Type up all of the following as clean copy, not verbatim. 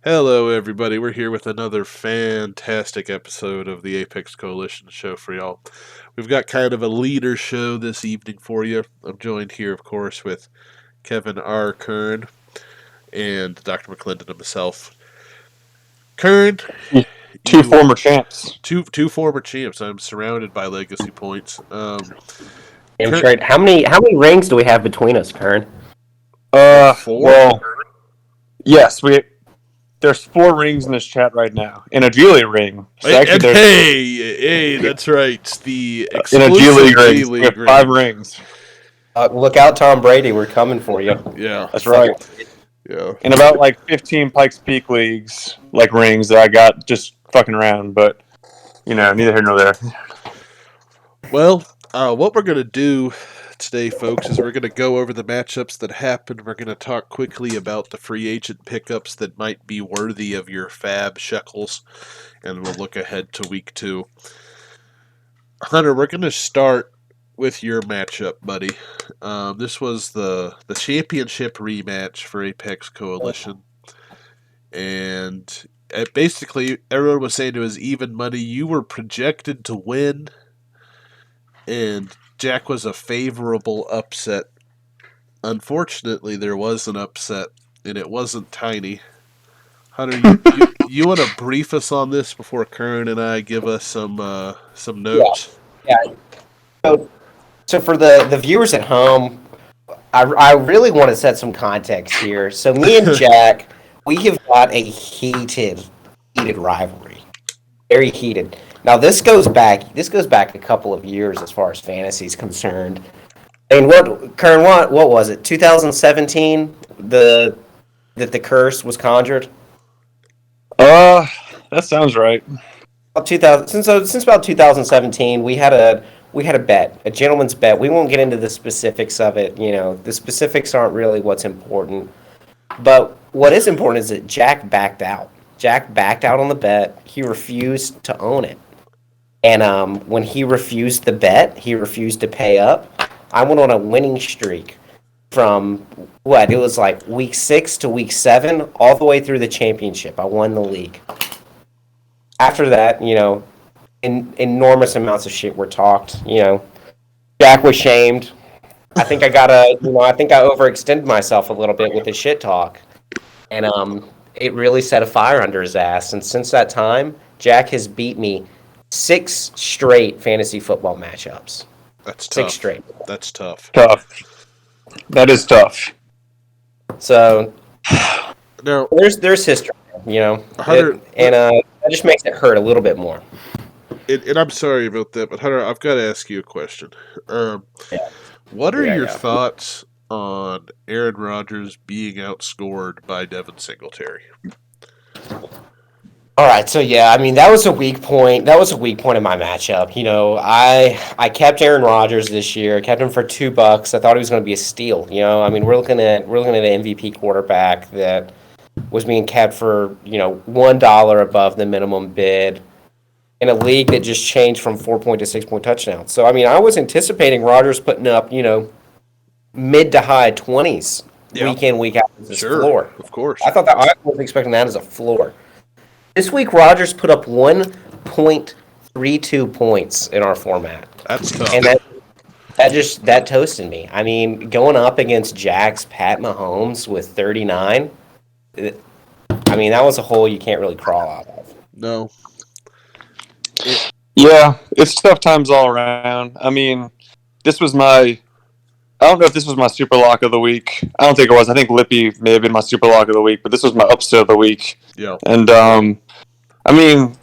Hello, everybody. We're here with another fantastic episode of the Apex Coalition show for y'all. We've got kind of a leader show this evening for you. I'm joined here, of course, with Kevin R. Kern and Dr. McClendon himself. Kern, Two you former champs. two former champs. I'm surrounded by legacy points. Damn Kern, straight. How many rings do we have between us, Kern? four? Well, yes, there's 4 rings in this chat right now. In a G League ring. So actually, there's hey, that's right. The in a G League ring. G We League have 5 rings. Look out, Tom Brady. We're coming for you. Yeah, That's right. yeah. In about like 15 Pikes Peak leagues, like rings that I got just fucking around, but neither here nor there. Well, what we're going to do today, folks, is we're going to go over the matchups that happened. We're going to talk quickly about the free agent pickups that might be worthy of your fab shekels, and we'll look ahead to week 2. Hunter, we're going to start with your matchup, buddy. This was the championship rematch for Apex Coalition, and basically everyone was saying it was even money. You were projected to win, and Jack was a favorable upset. Unfortunately, there was an upset, and it wasn't tiny. Hunter, you want to brief us on this before Kern and I give us some notes? Yeah. So for the viewers at home, I really want to set some context here. So me and Jack, we have got a heated rivalry, very heated. Now this goes back a couple of years as far as fantasy is concerned. And Kern, what was it? 2017, that the curse was conjured. That sounds right. About 2000, since about 2017, we had a bet, a gentleman's bet. We won't get into the specifics of it. The specifics aren't really what's important. But what is important is that Jack backed out. Jack backed out on the bet. He refused to own it. And when he refused the bet, he refused to pay up. I went on a winning streak from it was like week 6 to week 7, all the way through the championship. I won the league. After that, enormous amounts of shit were talked. Jack was shamed. I think I overextended myself a little bit with the shit talk, and it really set a fire under his ass. And since that time, Jack has beat me 6 straight fantasy football matchups. That's tough. 6 straight. That's tough. Tough. That is tough. So Now, there's history, Hunter, that just makes it hurt a little bit more. and I'm sorry about that, but Hunter, I've got to ask you a question. What are your thoughts on Aaron Rodgers being outscored by Devin Singletary? All right, so that was a weak point. That was a weak point in my matchup. I kept Aaron Rodgers this year. I kept him for $2. I thought he was going to be a steal. We're looking at an MVP quarterback that was being kept for $1 above the minimum bid in a league that just changed from 4-point to 6-point touchdowns. So I was anticipating Rodgers putting up mid to high 20s week in, week out as his floor. Of course. I was expecting that as a floor. This week, Rodgers put up 1.32 points in our format. That's tough. And that toasted me. Going up against Jack's Pat Mahomes with 39, that was a hole you can't really crawl out of. No. Yeah, it's tough times all around. This was I don't know if this was my super lock of the week. I don't think it was. I think Lippy may have been my super lock of the week, but this was my upset of the week. Yeah. And,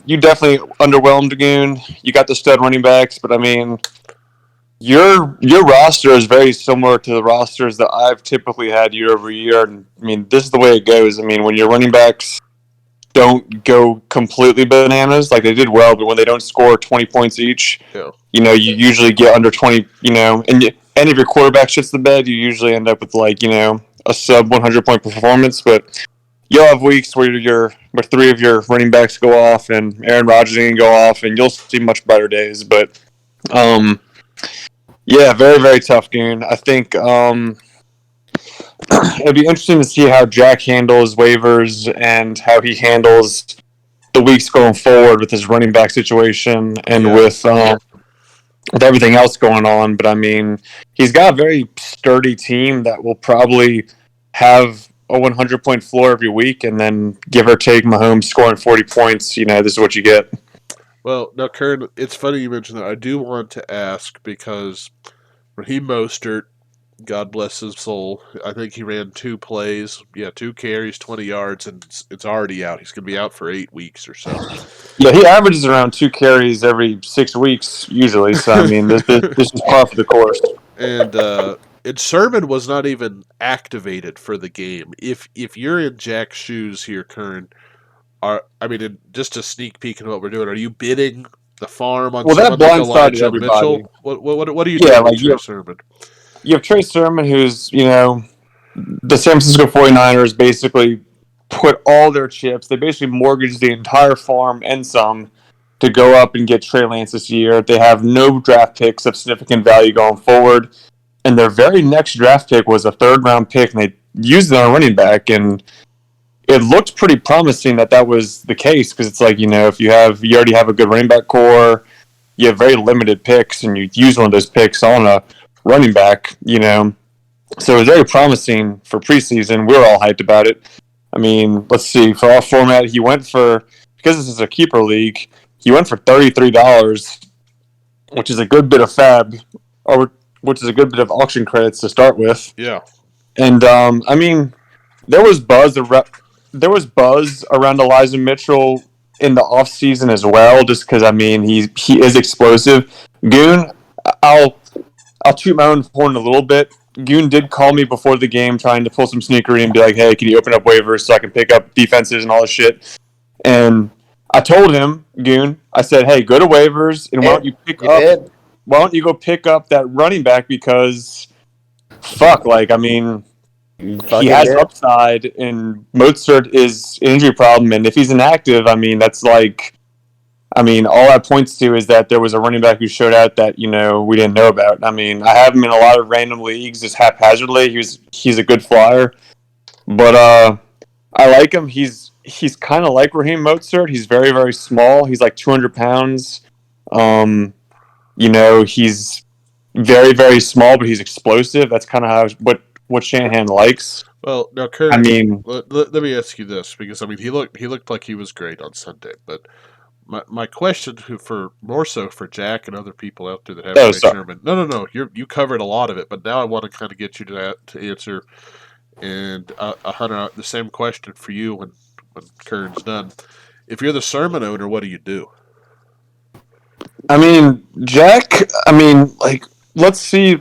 you definitely underwhelmed Goon. You got the stud running backs, but, your roster is very similar to the rosters that I've typically had year over year. And, this is the way it goes. when your running backs don't go completely bananas, like they did well, but when they don't score 20 points each, you usually get under 20, and if your quarterback shits the bed, you usually end up with a sub 100 point performance. But you'll have weeks where 3 of your running backs go off and Aaron Rodgers can go off, and you'll see much better days. But very, very tough game. I think it'd be interesting to see how Jack handles waivers and how he handles the weeks going forward with his running back situation and with everything else going on. But I mean, he's got a very sturdy team that will probably have a 100-point floor every week, and then give or take Mahomes scoring 40 points. This is what you get. Well, now, Kern, it's funny you mentioned that. I do want to ask because Raheem Mostert, God bless his soul, I think he ran 2 plays. Yeah, 2 carries, 20 yards, and it's already out. He's going to be out for 8 weeks or so. Yeah, he averages around 2 carries every 6 weeks usually. So I mean, this is par for the course. And Sermon was not even activated for the game. If you're in Jack's shoes here, Kern, just a sneak peek into what we're doing, are you bidding the farm on Well, that someone like blindsided Elijah everybody. Mitchell? What are you Yeah, doing like with Trey Sermon? you have Trey Sermon, who's the San Francisco 49ers basically put all their chips. They basically mortgaged the entire farm and some to go up and get Trey Lance this year. They have no draft picks of significant value going forward. And their very next draft pick was a third-round pick, and they used it on running back. And it looked pretty promising that was the case, because it's like, if you already have a good running back core, you have very limited picks, and you use one of those picks on a running back, So it was very promising for preseason. We were all hyped about it. I mean, let's see. For our format, because this is a keeper league, he went for $33, which is a good bit of fab, or which is a good bit of auction credits to start with. Yeah. And I mean, there was buzz around Elijah Mitchell in the offseason as well, just because I mean he is explosive. Goon, I'll toot my own horn a little bit. Goon did call me before the game trying to pull some sneakery and be like, hey, can you open up waivers so I can pick up defenses and all this shit? And I told him, Goon, I said, hey, go to waivers and why don't you go pick up that running back, because fuck, I mean, he has upside, and Mozart is an injury problem, and if he's inactive, I mean, that's all that points to is that there was a running back who showed out that, we didn't know about. I mean, I have him in a lot of random leagues just haphazardly. He's a good flyer. But I like him. He's kind of like Raheem Mozart. He's very, very small. He's like 200 pounds. He's very, very small, but he's explosive. That's kind of what Shanahan likes. Well, now, Kurt, I mean, let me ask you this, because I mean he looked like he was great on Sunday, but my question more so for Jack and other people out there that have Trey Sermon. No, you covered a lot of it, but now I want to kind of get you to answer, and Hunter, the same question for you when Kern's done. If you're the Sermon owner, what do you do? I mean, Jack. I mean, let's see.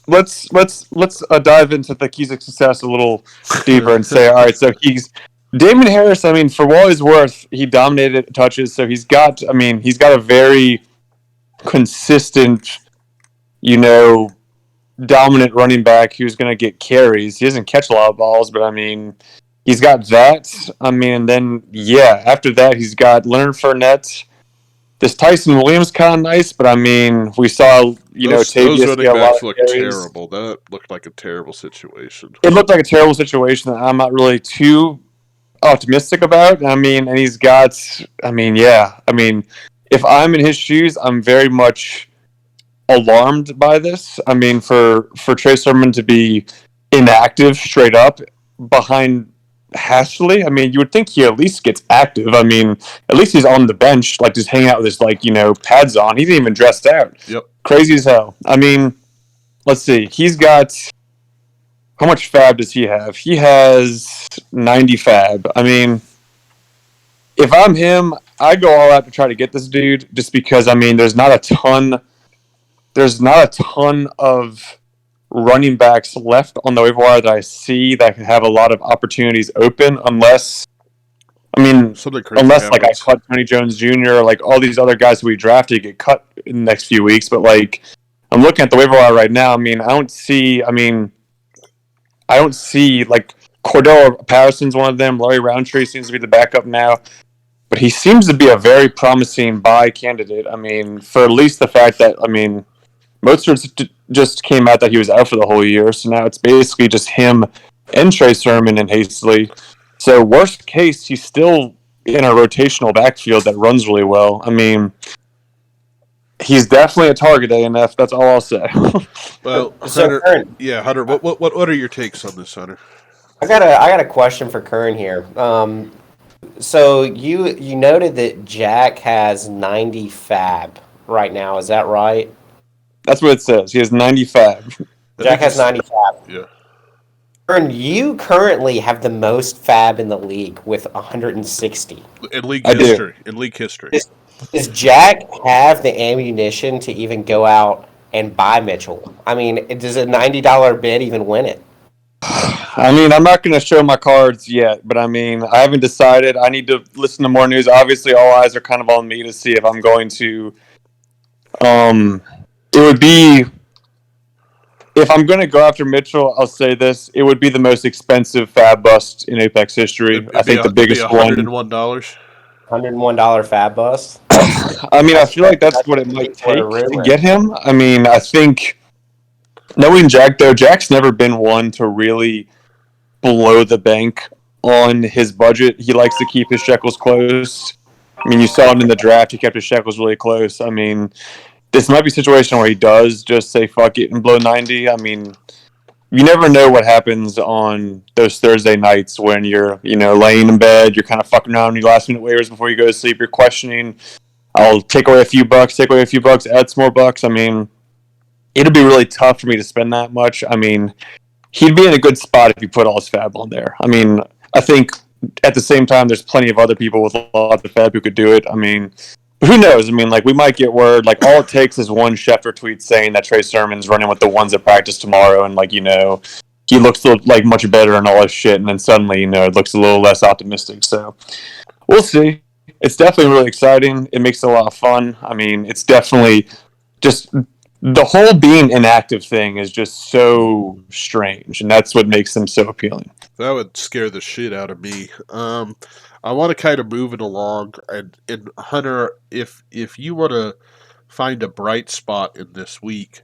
Let's dive into the keys of success a little deeper and say, all right, so Damon Harris. I mean, for what he's worth, he dominated touches, so he's got a very consistent, dominant running back who's going to get carries. He doesn't catch a lot of balls, but I mean, he's got that. I mean, and then after that, he's got Leonard Fournette. This Tyson Williams kind of nice, but I mean, we saw those running backs looked terrible. That looked like a terrible situation. It looked like a terrible situation that I'm not really too optimistic about. I mean, and he's got. I mean, if I'm in his shoes, I'm very much alarmed by this. I mean, for Trey Sermon to be inactive straight up behind Hashley, I mean, you would think he at least gets active. I mean, at least he's on the bench, just hanging out with his, pads on. He didn't even dress out. Yep. Crazy as hell. I mean, let's see. He's got... How much fab does he have? He has 90 fab. I mean, if I'm him, I go all out to try to get this dude, just because, I mean, there's not a ton of running backs left on the waiver wire that I see that can have a lot of opportunities open, unless I cut Tony Jones Jr., all these other guys who we drafted get cut in the next few weeks. But I'm looking at the waiver wire right now. I mean, I don't see Cordell Patterson's one of them. Larry Roundtree seems to be the backup now, but he seems to be a very promising buy candidate. I mean, for at least the fact that Mostert just came out that he was out for the whole year, so now it's basically just him and Trey Sermon and Hasty. So worst case, he's still in a rotational backfield that runs really well. I mean, he's definitely a target, ANF. That's all I'll say. Well, So, Hunter, Kern, yeah, Hunter, what are your takes on this, Hunter? I got a question for Kern here. So you noted that Jack has 90 fab right now. Is that right? That's what it says. He has 95. I Jack think has it's 90 fab. yeah. Kern, you currently have the most fab in the league with 160. In league I do. history, in league history. Does Jack have the ammunition to even go out and buy Mitchell? I mean, does a $90 bid even win it? I mean, I'm not going to show my cards yet, but I mean, I haven't decided. I need to listen to more news. Obviously, all eyes are kind of on me to see if I'm going to. It would be if I'm going to go after Mitchell. I'll say this: it would be the most expensive fab bust in Apex history. I think the biggest one. $101. $101 fab bust. I mean, I feel like that's what it might take to get him. I mean, I think knowing Jack though, Jack's never been one to really blow the bank on his budget. He likes to keep his shekels close. I mean, you saw it in the draft. He kept his shekels really close. I mean, this might be a situation where he does just say fuck it and blow 90. I mean, you never know what happens on those Thursday nights when you're, laying in bed, you're kind of fucking around your last minute waivers before you go to sleep. You're questioning, I'll take away a few bucks, add some more bucks. I mean, it'll be really tough for me to spend that much. I mean, he'd be in a good spot if you put all his fab on there. I mean, I think at the same time, there's plenty of other people with a lot of fab who could do it. I mean, who knows? I mean, we might get word. All it takes is one Schefter tweet saying that Trey Sermon's running with the ones at practice tomorrow, and he looks much better and all this shit, and then suddenly, it looks a little less optimistic. So we'll see. It's definitely really exciting. It makes it a lot of fun. I mean, it's definitely just the whole being inactive thing is just so strange, and that's what makes them so appealing. That would scare the shit out of me. I want to kind of move it along, and Hunter, if you want to find a bright spot in this week,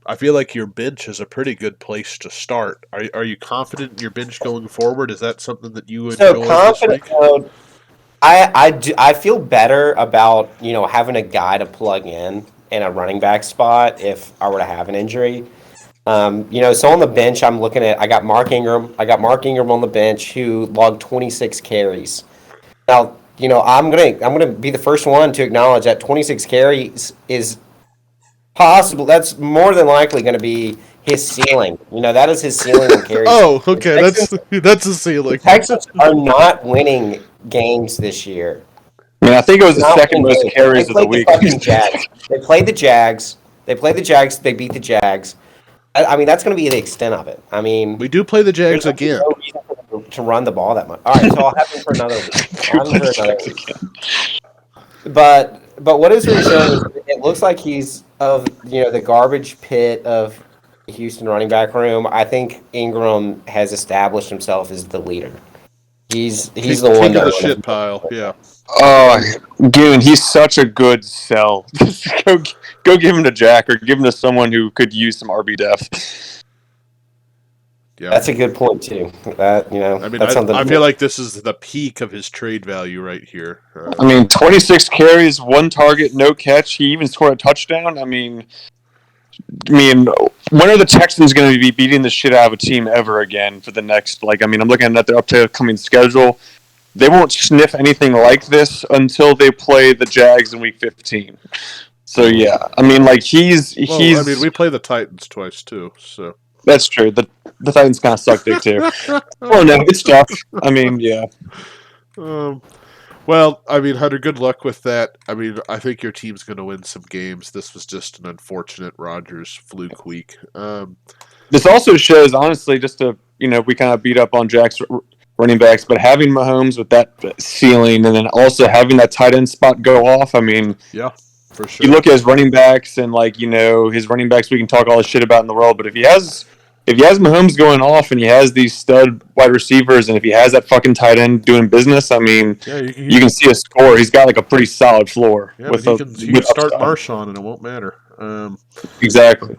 I feel like your bench is a pretty good place to start. Are you confident in your bench going forward? Is that something that you enjoy this week? I feel better about having a guy to plug in a running back spot if I were to have an injury. So on the bench, I'm looking at. I got Mark Ingram. On the bench who logged 26 carries. Now, I'm gonna be the first one to acknowledge that 26 carries is possible. That's more than likely going to be his ceiling. That is his ceiling on carries. Oh, okay, that's a ceiling. The Texans are not winning games this year. I mean, I think it was the second most carries of the week. They played the Jags. They beat the Jags. I mean, that's going to be the extent of it. I mean, we do play the Jags again. No reason to run the ball that much. All right, so I'll have him for another week. But what is reassuring is it looks like he's of the garbage pit of the Houston running back room. I think Ingram has established himself as the leader. He's the one of the shit pile. Yeah. Oh, Goon, he's such a good sell. go give him to Jack or give him to someone who could use some RB depth. Yeah, that's a good point too. That I mean, that's something. I feel like this is the peak of his trade value right here. I mean, 26 carries, 1 target, no catch. He even scored a touchdown. I mean, when are the Texans going to be beating the shit out of a team ever again for the next? I'm looking at their upcoming schedule. They won't sniff anything like this until they play the Jags in Week 15. So yeah, I mean, he's. I mean, we play the Titans twice too, so that's true. The Titans kind of suck dick too. Oh no, it's tough. I mean, yeah. Well, I mean, Hunter, good luck with that. I mean, I think your team's going to win some games. This was just an unfortunate Rodgers fluke week. This also shows, honestly, just to we kind of beat up on Jack's running backs, but having Mahomes with that ceiling and then also having that tight end spot go off, I mean, yeah, for sure. You look at his running backs and his running backs we can talk all this shit about in the world, but if he has Mahomes going off and he has these stud wide receivers and if he has that fucking tight end doing business, I mean, you can see a score. He's got a pretty solid floor. Yeah, you can start Marshawn and it won't matter. Exactly.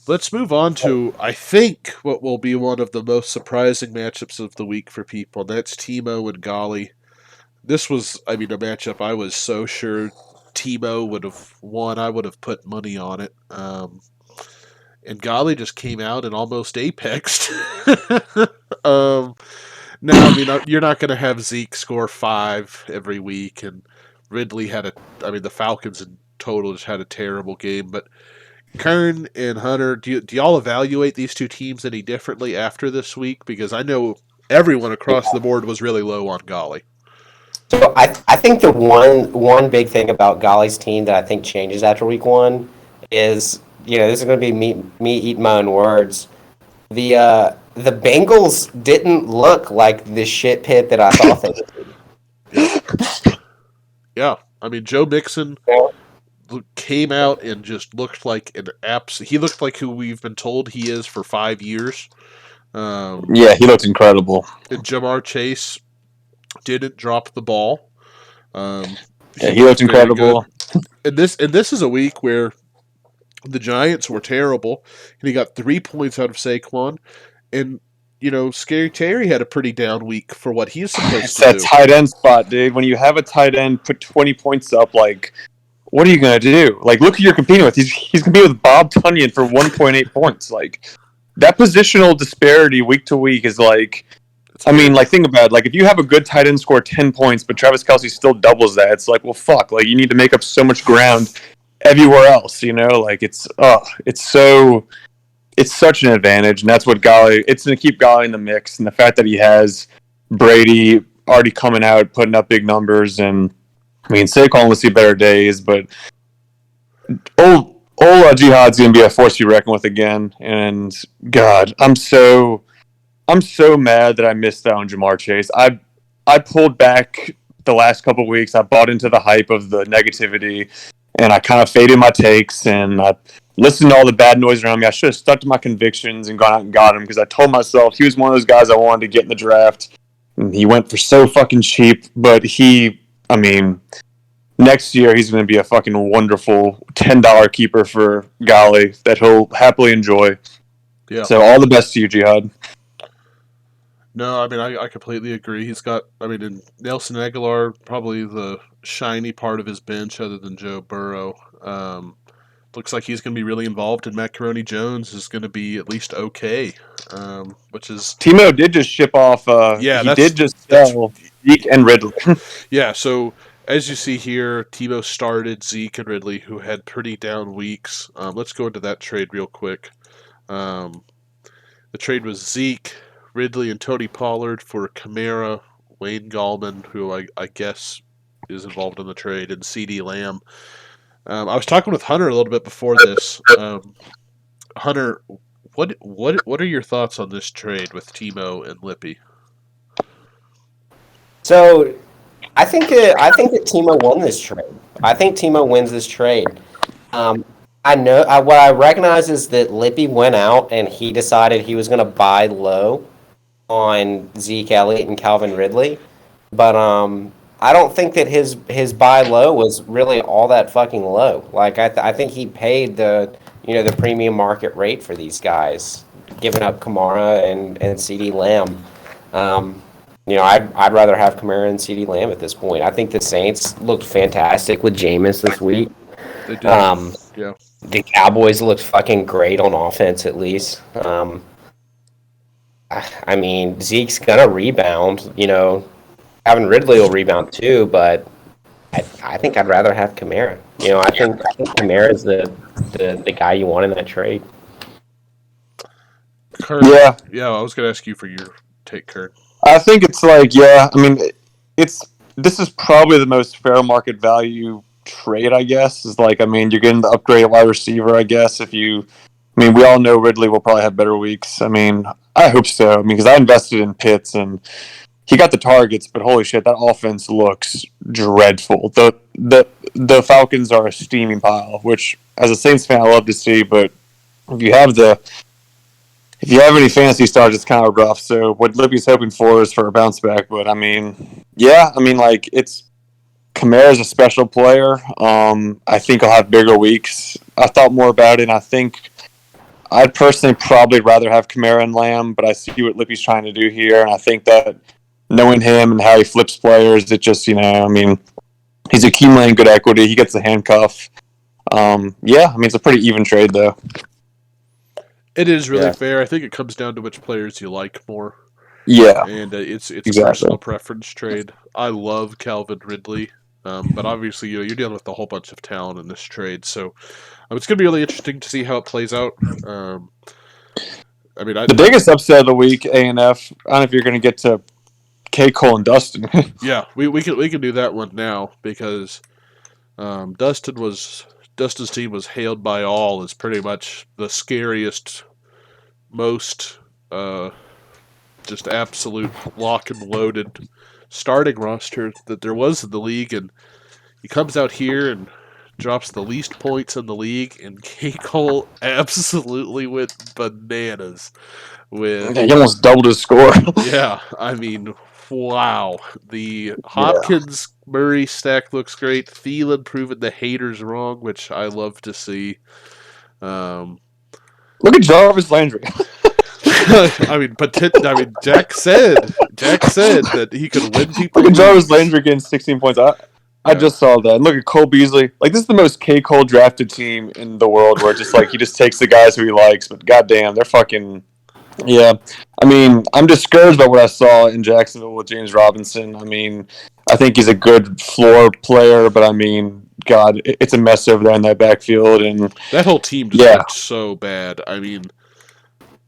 Let's move on to, I think, what will be one of the most surprising matchups of the week for people. That's Timo and Golly. This was, I mean, a matchup I was so sure Timo would have won. I would have put money on it. And Golly just came out and almost apexed. Now, I mean, you're not going to have Zeke score 5 every week, and Ridley had the Falcons in total just had a terrible game. But Kern and Hunter, do y'all evaluate these two teams any differently after this week? Because I know everyone across the board was really low on Golly. So I think the one big thing about Golly's team that I think changes after week one is, this is going to be me eating my own words. The Bengals didn't look like the shit pit that I thought they would. Yeah, I mean, Joe Mixon Yeah. came out and just looked like he looked like who we've been told he is for 5 years. Yeah, he looked incredible. And Jamar Chase didn't drop the ball. He looked incredible. And this is a week where the Giants were terrible, and he got 3 points out of Saquon. And Scary Terry had a pretty down week for what he's supposed to do. It's that tight end spot, dude. When you have a tight end put 20 points up, like, what are you gonna do? Like, look who you're competing with. He's competing with Bob Tunyon for 1.8 points. Like, that positional disparity week to week is like. I mean, like, think about it. Like, if you have a good tight end score 10 points, but Travis Kelce still doubles that, it's like, well, fuck. Like, you need to make up so much ground everywhere else, Like, it's such an advantage, and that's what it's going to keep Golly in the mix. And the fact that he has Brady already coming out, putting up big numbers, and, I mean, Saquon will see better days, but old Jihad's going to be a force you reckon with again. And, God, I'm so mad that I missed out on Jamar Chase. I pulled back the last couple of weeks. I bought into the hype of the negativity, and I kind of faded my takes, and I listened to all the bad noise around me. I should have stuck to my convictions and gone out and got him, because I told myself he was one of those guys I wanted to get in the draft. And he went for so fucking cheap, but next year he's going to be a fucking wonderful $10 keeper for Golly that he'll happily enjoy. Yeah. So all the best to you, Jihad. No, I mean, I completely agree. He's got, and Nelson Aguilar, probably the shiny part of his bench other than Joe Burrow. Looks like he's going to be really involved, and Macaroni Jones is going to be at least okay, which is... Timo did just ship off, he did just sell Zeke and Ridley. Yeah, so as you see here, Timo started Zeke and Ridley, who had pretty down weeks. Let's go into that trade real quick. The trade was Zeke, Ridley, and Tony Pollard for Kamara, Wayne Gallman, who I guess is involved in the trade, and CD Lamb. I was talking with Hunter a little bit before this. Hunter, what are your thoughts on this trade with Timo and Lippy? So, I think that Timo won this trade. I think Timo wins this trade. What I recognize is that Lippy went out and he decided he was going to buy low on Zeke Elliott and Calvin Ridley, but I don't think that his buy low was really all that fucking low. Like I think he paid the premium market rate for these guys, giving up Kamara and CD Lamb. I'd rather have Kamara and CD Lamb at this point. I think the Saints looked fantastic with Jameis this week. They did. Yeah. The Cowboys looked fucking great on offense, at least. Zeke's gonna rebound. Calvin Ridley will rebound too, but I think I'd rather have Kamara. I think Kamara is the guy you want in that trade. Kurt, yeah. I was gonna ask you for your take, Kurt. I think it's like, this is probably the most fair market value trade, I guess. Is like, you're getting the upgrade at wide receiver, I guess. We all know Ridley will probably have better weeks. I hope so. Because I invested in Pitts and he got the targets, but holy shit, that offense looks dreadful. The Falcons are a steaming pile, which as a Saints fan I love to see, but if you have any fantasy stars, it's kind of rough. So what Lippy's hoping for is for a bounce back. But it's Kamara's a special player. I think he'll have bigger weeks. I thought more about it, and I think I'd personally probably rather have Kamara and Lamb, but I see what Lippy's trying to do here, and I think that knowing him and how he flips players, it just, I mean, he's accumulating good equity. He gets the handcuff. Yeah, I mean, it's a pretty even trade, though. It is really fair. I think it comes down to which players you like more. Yeah, and it's exactly. a personal preference trade. I love Calvin Ridley, but obviously you're dealing with a whole bunch of talent in this trade, so it's going to be really interesting to see how it plays out. I mean, the biggest upset of the week, A&F. I don't know if you're going to get to K. Cole and Dustin. Yeah, we can do that one now because Dustin's team was hailed by all as pretty much the scariest, most just absolute lock and loaded starting roster that there was in the league, and he comes out here and drops the least points in the league, and K. Cole absolutely went bananas with. He almost doubled his score. Yeah, I mean, wow. The Hopkins Murray stack looks great. Thielen proving the haters wrong, which I love to see. Look at Jarvis Landry. I mean, Jack said that he could win people. Look at Jarvis Landry getting 16 points. I just saw that. And look at Cole Beasley. Like, this is the most K. Cole drafted team in the world, where just like he just takes the guys who he likes. But goddamn, they're fucking. Yeah, I mean, I'm discouraged by what I saw in Jacksonville with James Robinson. I mean, I think he's a good floor player, but I mean, God, it's a mess over there in that backfield, and that whole team just looked so bad. I mean.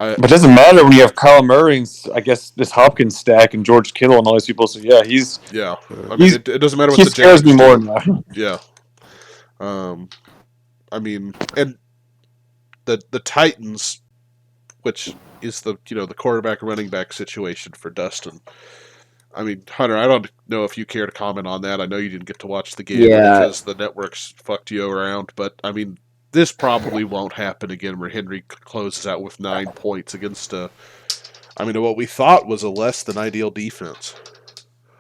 But it doesn't matter when you have Kyle Murray, I guess, this Hopkins stack and George Kittle and all these people. So, yeah, he's... Yeah. I mean, it doesn't matter what he the scares me more now. Yeah. I mean, and the Titans, which is the quarterback running back situation for Dustin. I mean, Hunter, I don't know if you care to comment on that. I know you didn't get to watch the game because the networks fucked you around, but I mean, this probably won't happen again where Henry closes out with 9 points against what we thought was a less than ideal defense.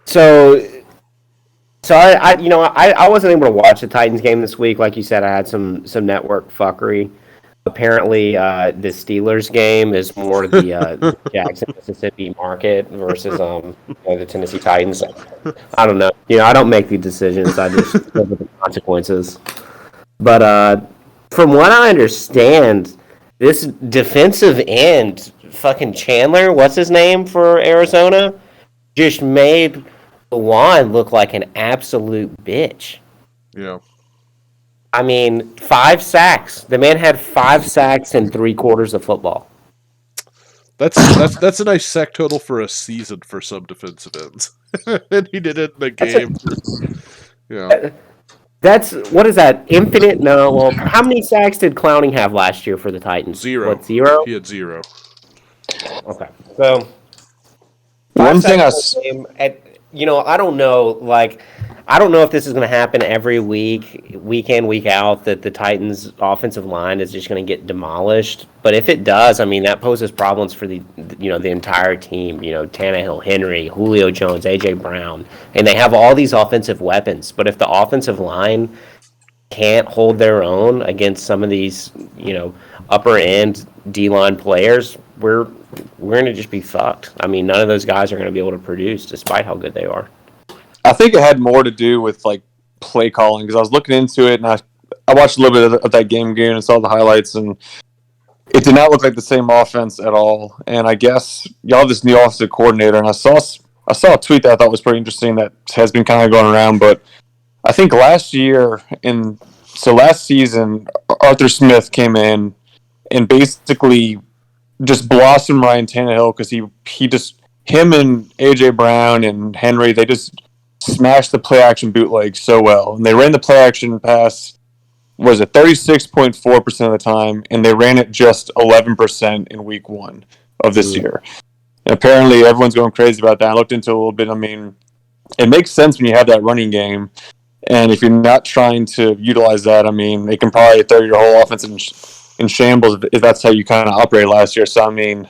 So I wasn't able to watch the Titans game this week. Like you said, I had some network fuckery. Apparently, the Steelers game is more the Jackson, Mississippi market versus the Tennessee Titans. I don't know. I don't make the decisions. I just live with the consequences. But from what I understand, this defensive end, fucking Chandler, what's his name for Arizona, just made Juan look like an absolute bitch. Yeah. I mean, 5 sacks. The man had 5 sacks in 3 quarters of football. That's a nice sack total for a season for some defensive ends. And he did it in a game. That's, what is that, infinite? No, well, how many sacks did Clowning have last year for the Titans? 0. What, 0? He had 0. Okay. So, one thing I don't know, I don't know if this is going to happen every week, week in, week out, that the Titans' offensive line is just going to get demolished. But if it does, I mean, that poses problems for the entire team. Tannehill, Henry, Julio Jones, A.J. Brown. And they have all these offensive weapons. But if the offensive line can't hold their own against some of these, upper-end D-line players, we're going to just be fucked. I mean, none of those guys are going to be able to produce despite how good they are. I think it had more to do with play calling, because I was looking into it and I watched a little bit of that game again and saw the highlights, and it did not look like the same offense at all. And I guess y'all have this new offensive coordinator, and I saw a tweet that I thought was pretty interesting that has been kind of going around. But I think last season, Arthur Smith came in and basically just blossomed Ryan Tannehill, because him and AJ Brown and Henry, they just smashed the play action bootleg so well, and they ran the play action pass 36.4% of the time, and they ran it just 11% in week 1 of this year. And apparently everyone's going crazy about that. I looked into it a little bit. I mean, it makes sense when you have that running game, and if you're not trying to utilize that, I mean, they can probably throw your whole offense in shambles if that's how you kind of operate last year. So I mean,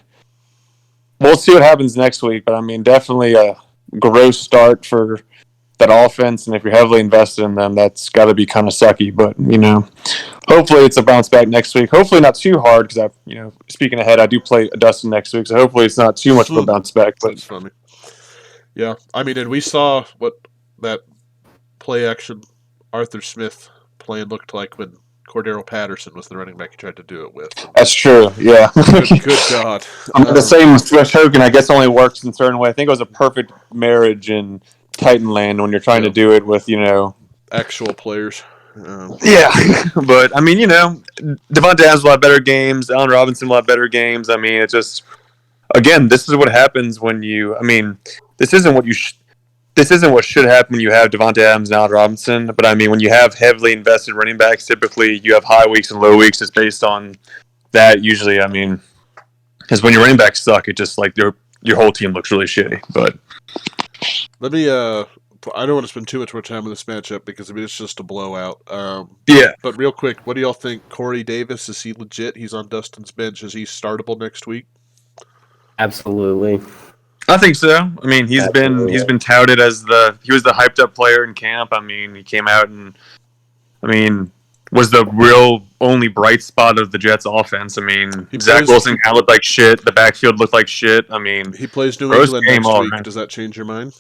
we'll see what happens next week, but I mean, definitely a gross start for that offense, and if you're heavily invested in them, that's got to be kind of sucky. But hopefully it's a bounce back next week. Hopefully not too hard because speaking ahead, I do play Dustin next week, so hopefully it's not too much of a bounce back. But that's funny. Yeah, I mean, and we saw what that play action Arthur Smith plan looked like when Cordero Patterson was the running back he tried to do it with. That's true. Yeah. Good God. The same token, I guess, only works in a certain way. I think it was a perfect marriage in Titanland when you're trying to do it with actual players. Yeah, but I mean, Devontae Adams will have better games. Allen Robinson will have better games. I mean, it's just again, this is what happens when you. I mean, this isn't what should happen when you have Devontae Adams and Allen Robinson. But I mean, when you have heavily invested running backs, typically you have high weeks and low weeks just based on that. Usually, I mean, because when your running backs suck, it just like your whole team looks really shitty. But let me. I don't want to spend too much more time on this matchup because I mean it's just a blowout. Yeah. But real quick, what do y'all think? Corey Davis, is he legit? He's on Dustin's bench. Is he startable next week? Absolutely. I think so. I mean, he's been touted as he was the hyped up player in camp. I mean, he came out and was the real only bright spot of the Jets offense. I mean, Zach Wilson kind of looked like shit. The backfield looked like shit. I mean, he plays New England next week. Does that change your mind?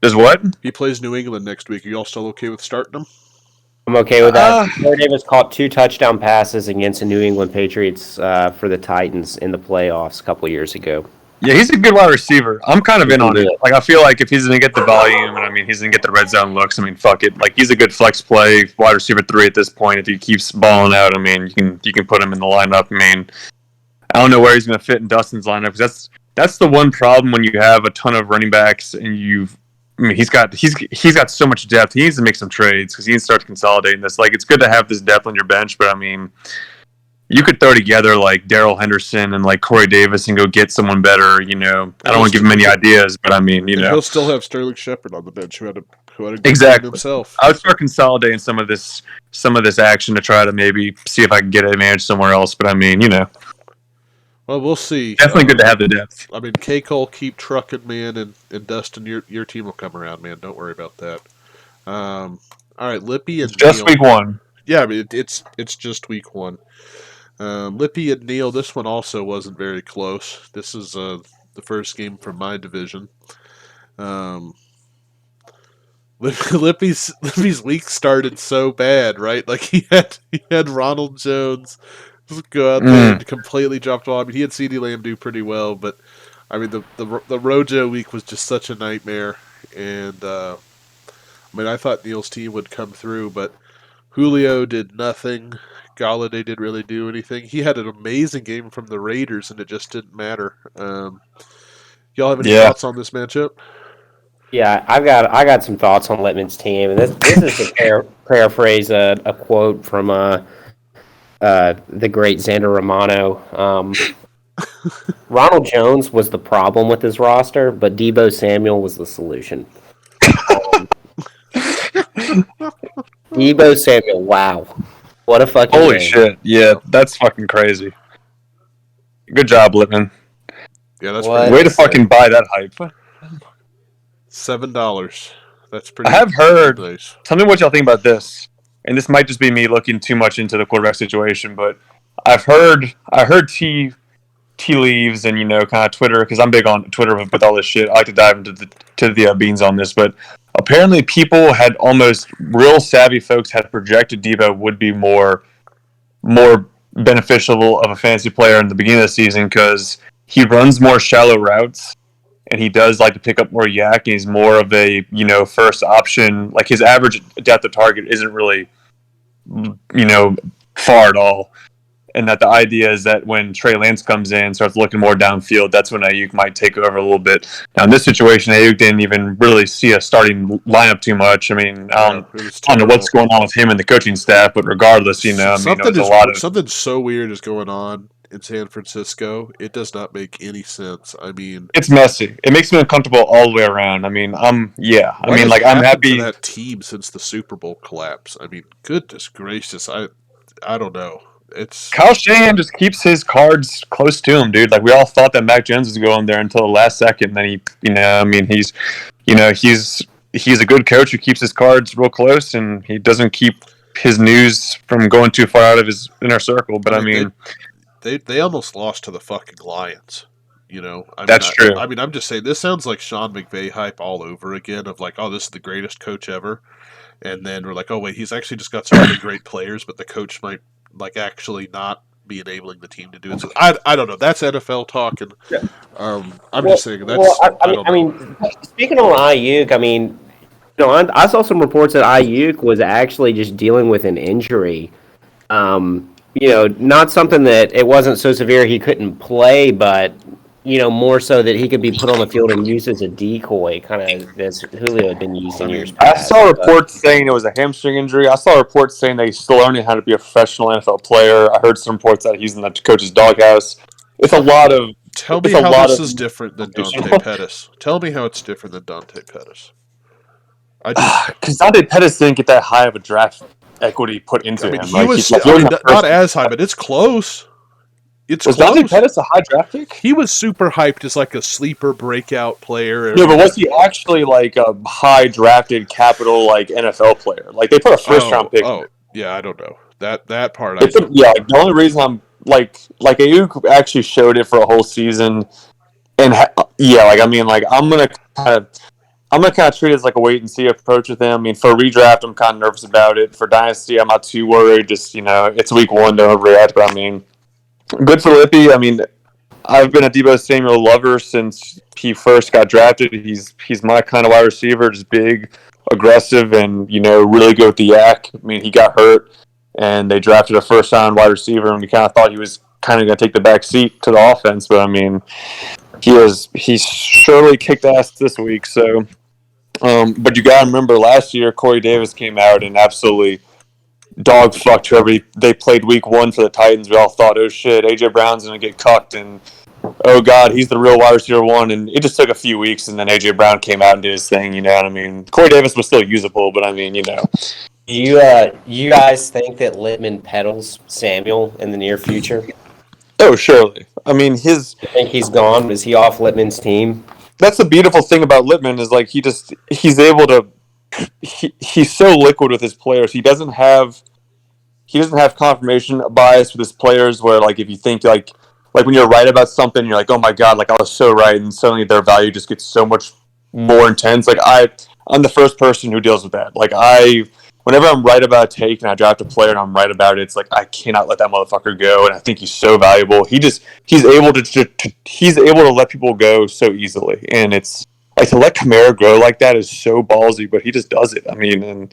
Does what? He plays New England next week. Are y'all still okay with starting him? I'm okay with that. Corey Davis caught 2 touchdown passes against the New England Patriots for the Titans in the playoffs a couple years ago. Yeah, he's a good wide receiver. I'm kind of in on it. Like, I feel like if he's going to get the volume, and I mean, he's going to get the red zone looks, I mean, fuck it. Like, he's a good flex play, wide receiver 3 at this point. If he keeps balling out, I mean, you can put him in the lineup. I mean, I don't know where he's going to fit in Dustin's lineup, because that's the one problem when you have a ton of running backs and he's got so much depth. He needs to make some trades because he needs to start consolidating this. Like, it's good to have this depth on your bench, but I mean, you could throw together like Darrell Henderson and like Corey Davis and go get someone better. I don't want to give him any ideas, but I mean, he'll still have Sterling Shepard on the bench who had a good exactly himself. I would start consolidating some of this action to try to maybe see if I can get advantage somewhere else. But I mean, well, we'll see. Definitely good to have the depth. I mean, K. Cole, keep trucking, man, and Dustin, your team will come around, man. Don't worry about that. All right, Lippy and just Neil. Week 1. Yeah, I mean it's just week 1. Lippy and Neil, this one also wasn't very close. This is the first game from my division. Lippy's week started so bad, right? Like he had Ronald Jones go out there and completely dropped off. I mean, he had CeeDee Lamb do pretty well, but I mean the Rojo week was just such a nightmare. And I mean, I thought Neil's team would come through, but Julio did nothing. Galladay didn't really do anything. He had an amazing game from the Raiders, and it just didn't matter. Y'all have any thoughts on this matchup? Yeah, I got some thoughts on Littman's team, and this is to paraphrase a quote from the great Xander Romano. Ronald Jones was the problem with his roster, but Deebo Samuel was the solution. Deebo Samuel, wow. What a fucking holy game. Shit. Yeah, that's fucking crazy. Good job, Lippman. Yeah, that's way to fucking buy that hype. $7. That's pretty. I have heard. Nice. Tell me what y'all think about this. And this might just be me looking too much into the quarterback situation, but I heard T leaves and kind of Twitter, because I'm big on Twitter with all this shit. I like to dive into the beans on this, but apparently people had almost real savvy folks had projected Deebo would be more beneficial of a fantasy player in the beginning of the season because he runs more shallow routes and he does like to pick up more yak, and he's more of a first option. Like his average depth of target isn't really far at all. And that the idea is that when Trey Lance comes in and starts looking more downfield, that's when Ayuk might take over a little bit. Now, in this situation, Ayuk didn't even really see a starting lineup too much. I mean, I don't know what's going on with him and the coaching staff, but regardless, there's a lot of... Something so weird is going on in San Francisco. It does not make any sense. I mean... It's messy. It makes me uncomfortable all the way around. I mean, I'm happy... to that team since the Super Bowl collapse. I mean, goodness gracious. I don't know. Kyle Shanahan just keeps his cards close to him, dude. Like we all thought that Mac Jones was going there until the last second. And then he's he's a good coach who keeps his cards real close, and he doesn't keep his news from going too far out of his inner circle. But I mean they almost lost to the fucking Lions. You know, that's true. I'm just saying this sounds like Sean McVay hype all over again. Of like, oh, this is the greatest coach ever, and then we're like, oh wait, he's actually just got some really great players, but the coach might like actually not be enabling the team to do it. So I don't know. That's NFL talk, and I'm just saying that's I mean, speaking on Ayuk, I mean, I saw some reports that Ayuk was actually just dealing with an injury. Not something that it wasn't so severe he couldn't play, but more so that he could be put on the field and used as a decoy, kind of as Julio had been used in years I past. saw reports saying it was a hamstring injury. I saw reports saying that he's still learning how to be a professional NFL player. I heard some reports that he's in the coach's doghouse. It's a lot of. Tell me how this is different than Dante Pettis. Tell me how it's different than Dante Pettis. Because Dante Pettis didn't get that high of a draft equity put into him. He was not as high, but it's close. Was Dante Pettis a high draft pick? He was super hyped as like a sleeper breakout player. No, but was he actually like a high drafted capital like NFL player? Like they put a first round pick. Oh, yeah, I don't know that part. The only reason I'm like Ayuk actually showed it for a whole season, and I'm gonna kind of treat it as like a wait and see approach with him. I mean, for redraft, I'm kind of nervous about it. For dynasty, I'm not too worried. Just it's week 1, don't overreact. But I mean, good for Lippy. I mean, I've been a Deebo Samuel lover since he first got drafted. He's my kind of wide receiver, just big, aggressive, and really good with the yak. I mean, he got hurt, and they drafted a first-round wide receiver, and we kind of thought he was kind of going to take the back seat to the offense. But I mean, he's surely kicked ass this week. So, but you got to remember, last year Corey Davis came out and absolutely dog fucked whoever they played week 1 for the Titans. We all thought, oh shit, AJ Brown's gonna get cucked, and oh god, he's the real wide receiver 1. And it just took a few weeks, and then AJ Brown came out and did his thing. You know what I mean? Corey Davis was still usable, but I mean, You guys think that Littman peddles Samuel in the near future? Oh, surely. I mean, You think he's gone? Is he off Littman's team? That's the beautiful thing about Littman is like he's able to. He's so liquid with his players. He doesn't have confirmation bias with his players. Where like if you think like when you're right about something, you're like, oh my god, like I was so right, and suddenly their value just gets so much more intense. Like I'm the first person who deals with that. Like whenever I'm right about a take and I draft a player and I'm right about it, it's like I cannot let that motherfucker go. And I think he's so valuable. He's able to let people go so easily, and it's. Like, to let Kamara grow like that is so ballsy, but he just does it. I mean, and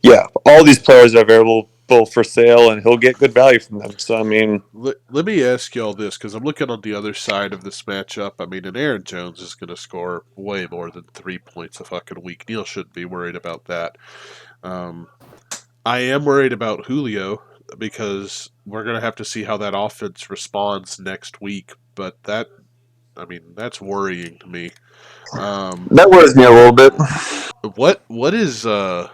yeah, all these players are available for sale, and he'll get good value from them. So, I mean... Let me ask you all this, because I'm looking on the other side of this matchup. I mean, and Aaron Jones is going to score way more than 3 points a fucking week. Neil shouldn't be worried about that. I am worried about Julio, because we're going to have to see how that offense responds next week. But that's worrying to me. That worries me a little bit. What is I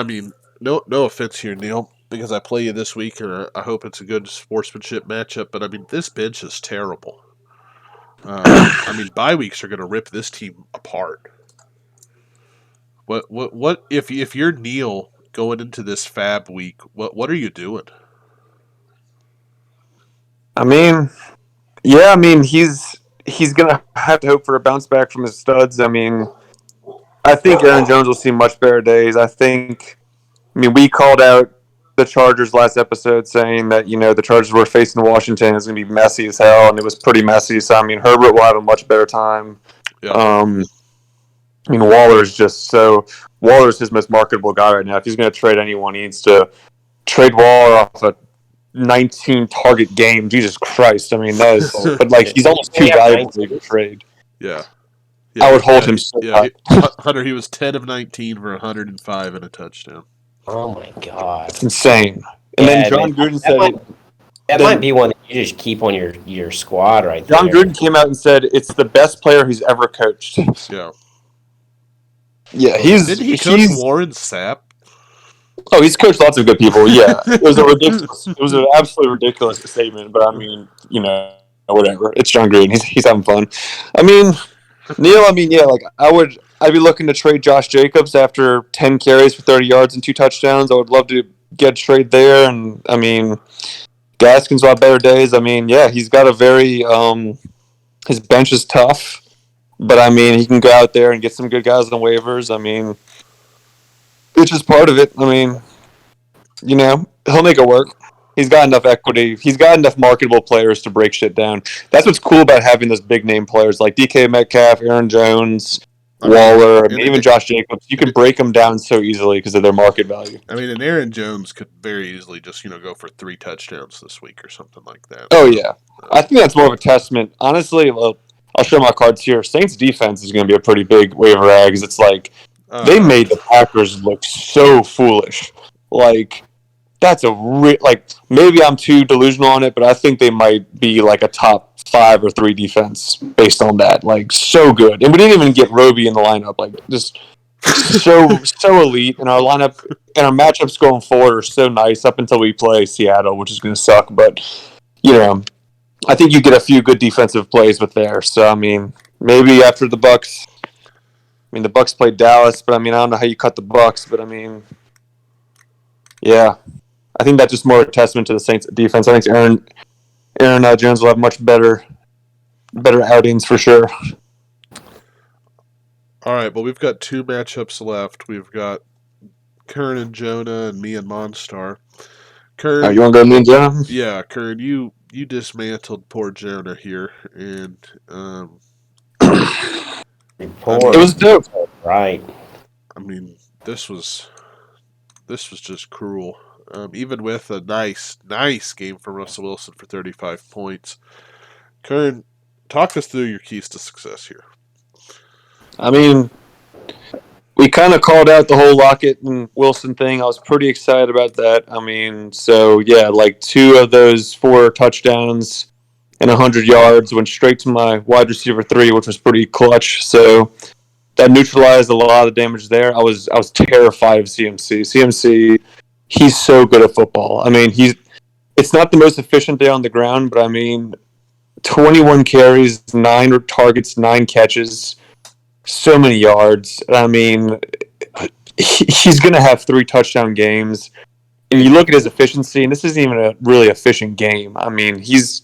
mean, no offense here, Neil, because I play you this week, and I hope it's a good sportsmanship matchup. But I mean, this bench is terrible. I mean, bye weeks are going to rip this team apart. What if you're Neil going into this fab week? What are you doing? I mean, yeah, I mean he's gonna have to hope for a bounce back from his studs. I mean, I think Aaron Jones will see much better days. I mean, we called out the Chargers last episode saying that, the Chargers were facing Washington. It's going to be messy as hell, and it was pretty messy. So, I mean, Herbert will have a much better time. Yeah. I mean, Waller's his most marketable guy right now. If he's going to trade anyone, he needs to trade Waller off a 19 target game. Jesus Christ. I mean, that is, but like, he's almost too valuable to trade. Yeah. I would hold him so Hunter, he was 10 of 19 for 105 and a touchdown. Oh my god. It's insane. And then John Gruden said that might be one that you just keep on your squad right there. John Gruden came out and said it's the best player he's ever coached. Yeah. Yeah, Didn't he coach Warren Sapp? Oh, he's coached lots of good people. Yeah, it was an absolutely ridiculous statement. But I mean, whatever. It's John Gruden. He's having fun. I mean, Neil. I mean, yeah. Like I I'd be looking to trade Josh Jacobs after 10 carries for 30 yards and 2 touchdowns. I would love to get a trade there. And, I mean, Gaskins will have better days. I mean, yeah, he's got a very his bench is tough. But, I mean, he can go out there and get some good guys on waivers. I mean, it's just part of it. I mean, he'll make it work. He's got enough equity. He's got enough marketable players to break shit down. That's what's cool about having those big name players like DK Metcalf, Aaron Jones, Waller, even Josh Jacobs. You can break them down so easily because of their market value. I mean, and Aaron Jones could very easily just go for 3 touchdowns this week or something like that. Oh yeah, I think that's more of a testament. Honestly, I'll show my cards here. Saints defense is going to be a pretty big waiver rag. Because it's like they made the Packers look so foolish. Like that's maybe I'm too delusional on it, but I think they might be like a top 5 or 3 defense based on that. Like so good, and we didn't even get Roby in the lineup. Like just so elite, and our lineup and our matchups going forward are so nice up until we play Seattle, which is going to suck. But I think you get a few good defensive plays with there. So I mean, maybe after the Bucks. I mean, the Bucks played Dallas, but I mean, I don't know how you cut the Bucks, but I mean, yeah. I think that's just more a testament to the Saints' defense. I think Aaron Jones will have much better outings for sure. All right, well, we've got 2 matchups left. We've got Kern and Jonah and me and Monstar. Kern, you want to go me and Jonah? Yeah, Kern, you dismantled poor Jonah here, and It was dope. Right. I mean, this was just cruel. Even with a nice game from Russell Wilson for 35 points. Kern, talk us through your keys to success here. I mean, we kind of called out the whole Lockett and Wilson thing. I was pretty excited about that. I mean, so yeah, like 2 of those 4 touchdowns and 100 yards went straight to my wide receiver 3, which was pretty clutch. So that neutralized a lot of the damage there. I was terrified of CMC. CMC, he's so good at football. I mean, it's not the most efficient day on the ground, but I mean, 21 carries, 9 targets, 9 catches, so many yards. I mean, he's going to have 3 touchdown games. And you look at his efficiency, and this isn't even a really efficient game. I mean, he's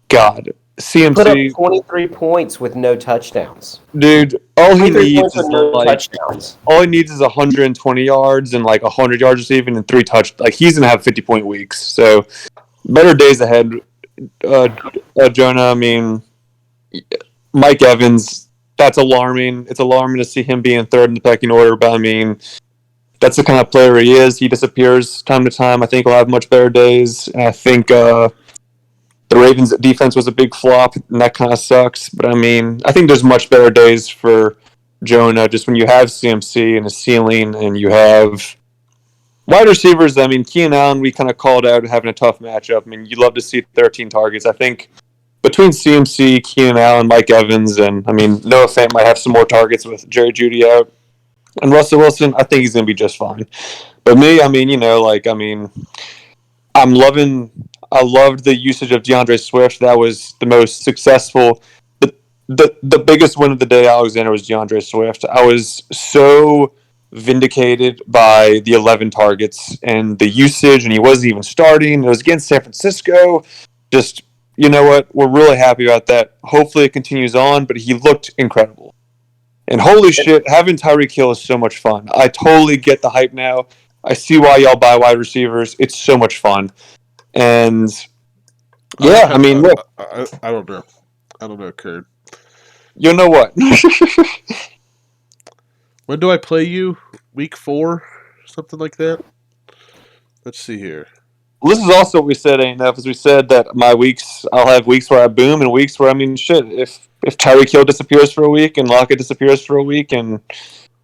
God. CMC put up 23 points with no touchdowns. Dude, all he needs is touchdowns. All he needs is 120 yards and like 100 yards receiving and 3 touchdowns. Like he's gonna have 50-point weeks. So better days ahead. Jonah, I mean, Mike Evans. That's alarming. It's alarming to see him being 3rd in the pecking order. But I mean, that's the kind of player he is. He disappears time to time. I think he'll have much better days. And I think the Ravens' defense was a big flop, and that kind of sucks. But, I mean, I think there's much better days for Jonah just when you have CMC and a ceiling and you have wide receivers. I mean, Keenan Allen, we kind of called out having a tough matchup. I mean, you'd love to see 13 targets. I think between CMC, Keenan Allen, Mike Evans, and, I mean, Noah Fant might have some more targets with Jerry Jeudy out. And Russell Wilson, I think he's going to be just fine. But me, I mean, I loved the usage of DeAndre Swift. That was the most successful. The biggest win of the day, Alexander, was DeAndre Swift. I was so vindicated by the 11 targets and the usage, and he wasn't even starting. It was against San Francisco. Just, you know what? We're really happy about that. Hopefully it continues on, but he looked incredible. And holy shit, having Tyreek Hill is so much fun. I totally get the hype now. I see why y'all buy wide receivers. It's so much fun. And yeah, I mean, look. I don't know. I don't know, Kurt. You know what? When do I play you? Week 4? Something like that? Let's see here. Well, this is also what we said ain't enough, as we said that I'll have weeks where I boom and weeks where, I mean, shit, if Tyreek Hill disappears for a week and Lockett disappears for a week and,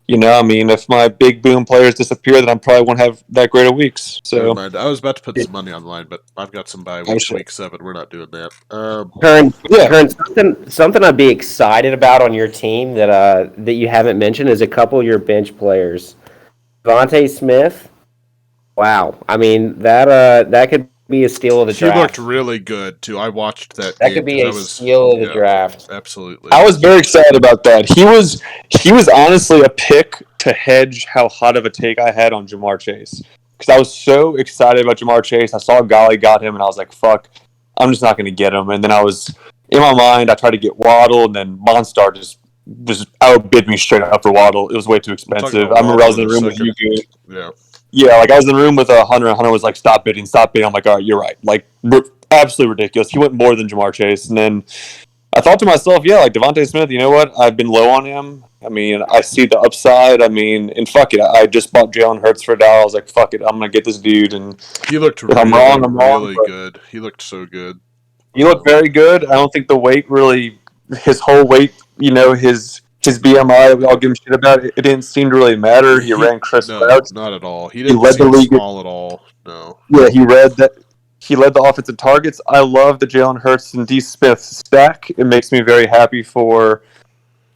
I mean, if my big boom players disappear, then I probably won't have that great of weeks. So never mind. I was about to put some money online, but I've got some bye weeks, week 7. We're not doing that. Kern, something I'd be excited about on your team that you haven't mentioned is a couple of your bench players. Devontae Smith. Wow. I mean, that could Be a steal of the He looked draft. really good too. I watched that That game could be because a I was, steal of the yeah, draft. absolutely. I was very excited about that. He was honestly a pick to hedge how hot of a take I had on Jamar Chase. Because I was so excited about Jamar Chase. I saw Golly got him, and I was like, fuck, I'm just not going to get him. And then I was, in my mind, I tried to get Waddle, and then Monstar just outbid me straight up for Waddle. It was way too We'll talk expensive. about I remember I Waddle was in in a the room with second. you, Goon. Yeah. Yeah, like I was in the room with Hunter, and Hunter was like, stop bidding, stop bidding. I'm like, all right, you're right. Like, absolutely ridiculous. He went more than Jamar Chase. And then I thought to myself, yeah, like Devontae Smith, you know what? I've been low on him. I mean, I see the upside. I mean, and fuck it. I just bought Jalen Hurts for $1. I was like, fuck it. I'm going to get this dude. And He looked if I'm really, wrong, I'm wrong. really But good. He looked so good. he looked very good. I don't think the weight really, his whole weight, his BMI, we all give him shit about it. It didn't seem to really matter. He ran crisp No, routes. not at all. He He didn't led the seem league. small at all. No. Yeah, he led the offensive targets. I love the Jalen Hurts and D. Smith stack. It makes me happy for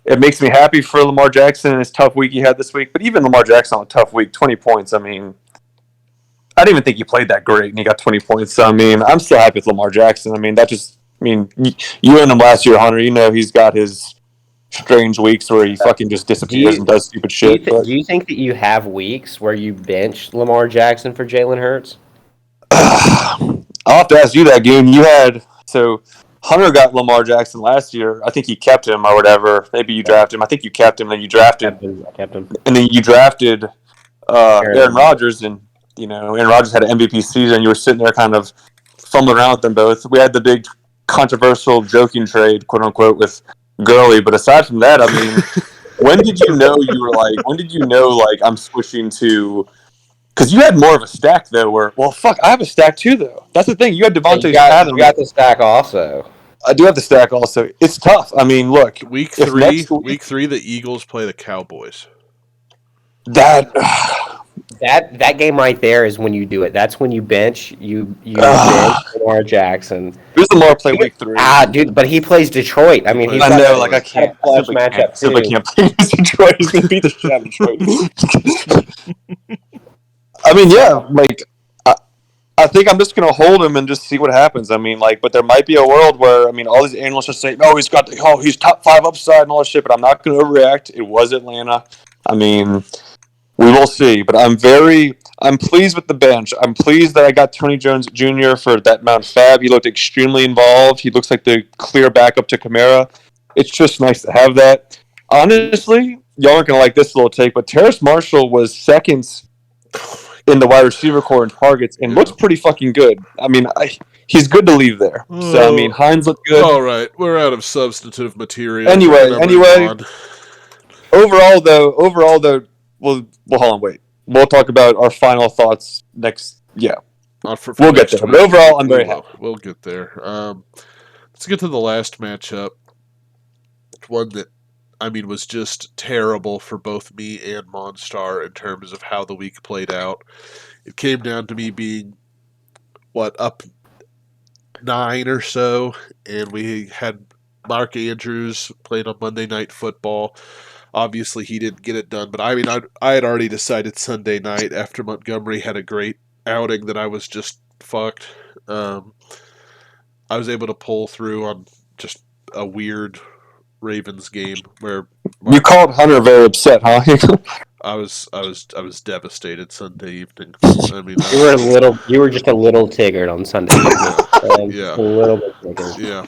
Lamar Jackson and his tough week he had this week. But even Lamar Jackson on a tough week, 20 points. I mean, I didn't even think he played that great, and he got 20 points. So, I mean, I'm still happy with Lamar Jackson. I mean, you and him last year, Hunter. You know he's got his strange weeks where he fucking just disappears and does stupid shit. Do you think that you have weeks where you bench Lamar Jackson for Jalen Hurts? I'll have to ask you that, Goon. Hunter got Lamar Jackson last year. I think he kept him or whatever. Maybe you drafted him. I think you kept him. Then you drafted, I kept him. and then you drafted Aaron Rodgers, and Aaron Rodgers had an MVP season. You were sitting there kind of fumbling around with them both. We had the big controversial joking trade, quote unquote, with Gurley. But aside from that, I mean, when did you know I'm switching to? Because you had more of a stack though. I have a stack too though. That's the thing. You had Devontae Adams. You got the stack also. I do have the stack also. It's tough. I mean, look, Week 3, the Eagles play the Cowboys. That game right there is when you do it. That's when you bench. You bench Lamar Jackson. who's Lamar play week 3? Dude, but he plays Detroit. I mean, I know. Like I can't. I Simply can't play Detroit. He's gonna beat the shit out of Detroit. I mean, yeah. Like I think I'm just gonna hold him and just see what happens. I mean, like, but there might be a world where all these analysts just say, "No, he's top 5 upside and all this shit." But I'm not gonna overreact. It was Atlanta. I mean, we will see. But I'm pleased with the bench. I'm pleased that I got Tony Jones Jr. for that amount of fab. He looked extremely involved. He looks like the clear backup to Kamara. It's just nice to have that. Honestly, y'all aren't gonna like this little take, but Terrace Marshall was second in the wide receiver core in targets and looks pretty fucking good. I mean, he's good to leave there. So I mean, Hines looked good. All right, we're out of substantive material. Anyway, overall though, we'll hold on, wait. We'll talk about our final thoughts next. Yeah, we'll get there. But overall, I'm very happy. We'll get there. Let's get to the last matchup. One that was just terrible for both me and Monstar in terms of how the week played out. It came down to me being, up 9 or so, and we had Mark Andrews playing on Monday Night Football. Obviously, he didn't get it done, but I had already decided Sunday night after Montgomery had a great outing that I was just fucked. I was able to pull through on just a weird Ravens game where you called Hunter very upset, huh? I was devastated Sunday evening. You were just a little tiggered on Sunday evening. Yeah, a little bit tiggered. Yeah,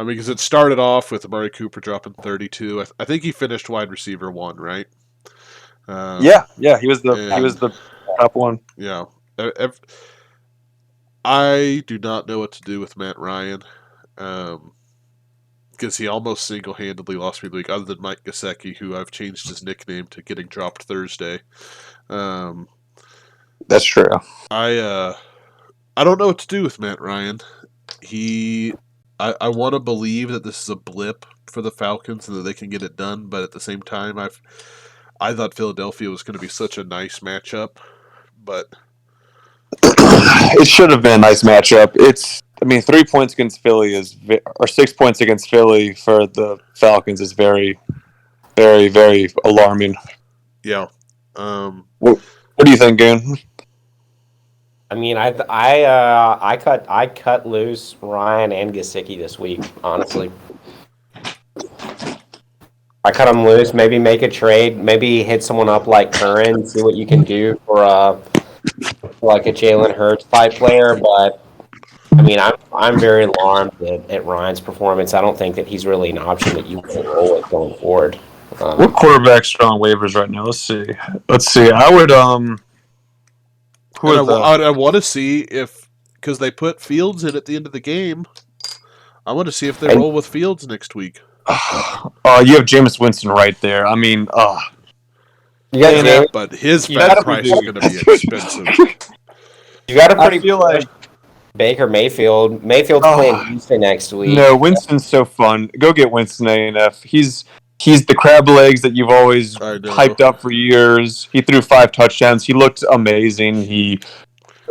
because it started off with Amari Cooper dropping 32. I think he finished wide receiver 1, right? Yeah, he was the top one. Yeah, I do not know what to do with Matt Ryan. Because he almost single-handedly lost me the week, other than Mike Gesicki, who I've changed his nickname to getting dropped Thursday. That's true. I don't know what to do with Matt Ryan. I want to believe that this is a blip for the Falcons and that they can get it done, but at the same time, I thought Philadelphia was going to be such a nice matchup, but it should have been a nice matchup. 3 points against Philly or 6 points against Philly for the Falcons is very, very, very alarming. Yeah. What do you think, Goon? I mean, I cut loose Ryan and Gesicki this week. Honestly, I cut them loose. Maybe make a trade. Maybe hit someone up like Curran. See what you can do for like a Jalen Hurts type player. But I mean, I'm very alarmed at Ryan's performance. I don't think that he's really an option that you will roll with going forward. What quarterbacks are on waivers right now? Let's see. I would who And are the I want to see if, because they put Fields in at the end of the game, I want to see if they And roll with Fields next week. you have Jameis Winston right there. I mean, you got Man, James. But his You fat gotta price do- is going to be expensive. You got a I pretty feel like Baker Mayfield. Mayfield's playing Houston next week. no, Winston's so fun. Go get Winston A&F. He's the crab legs that you've always I know. hyped up for years. He threw 5 touchdowns. He looked amazing. He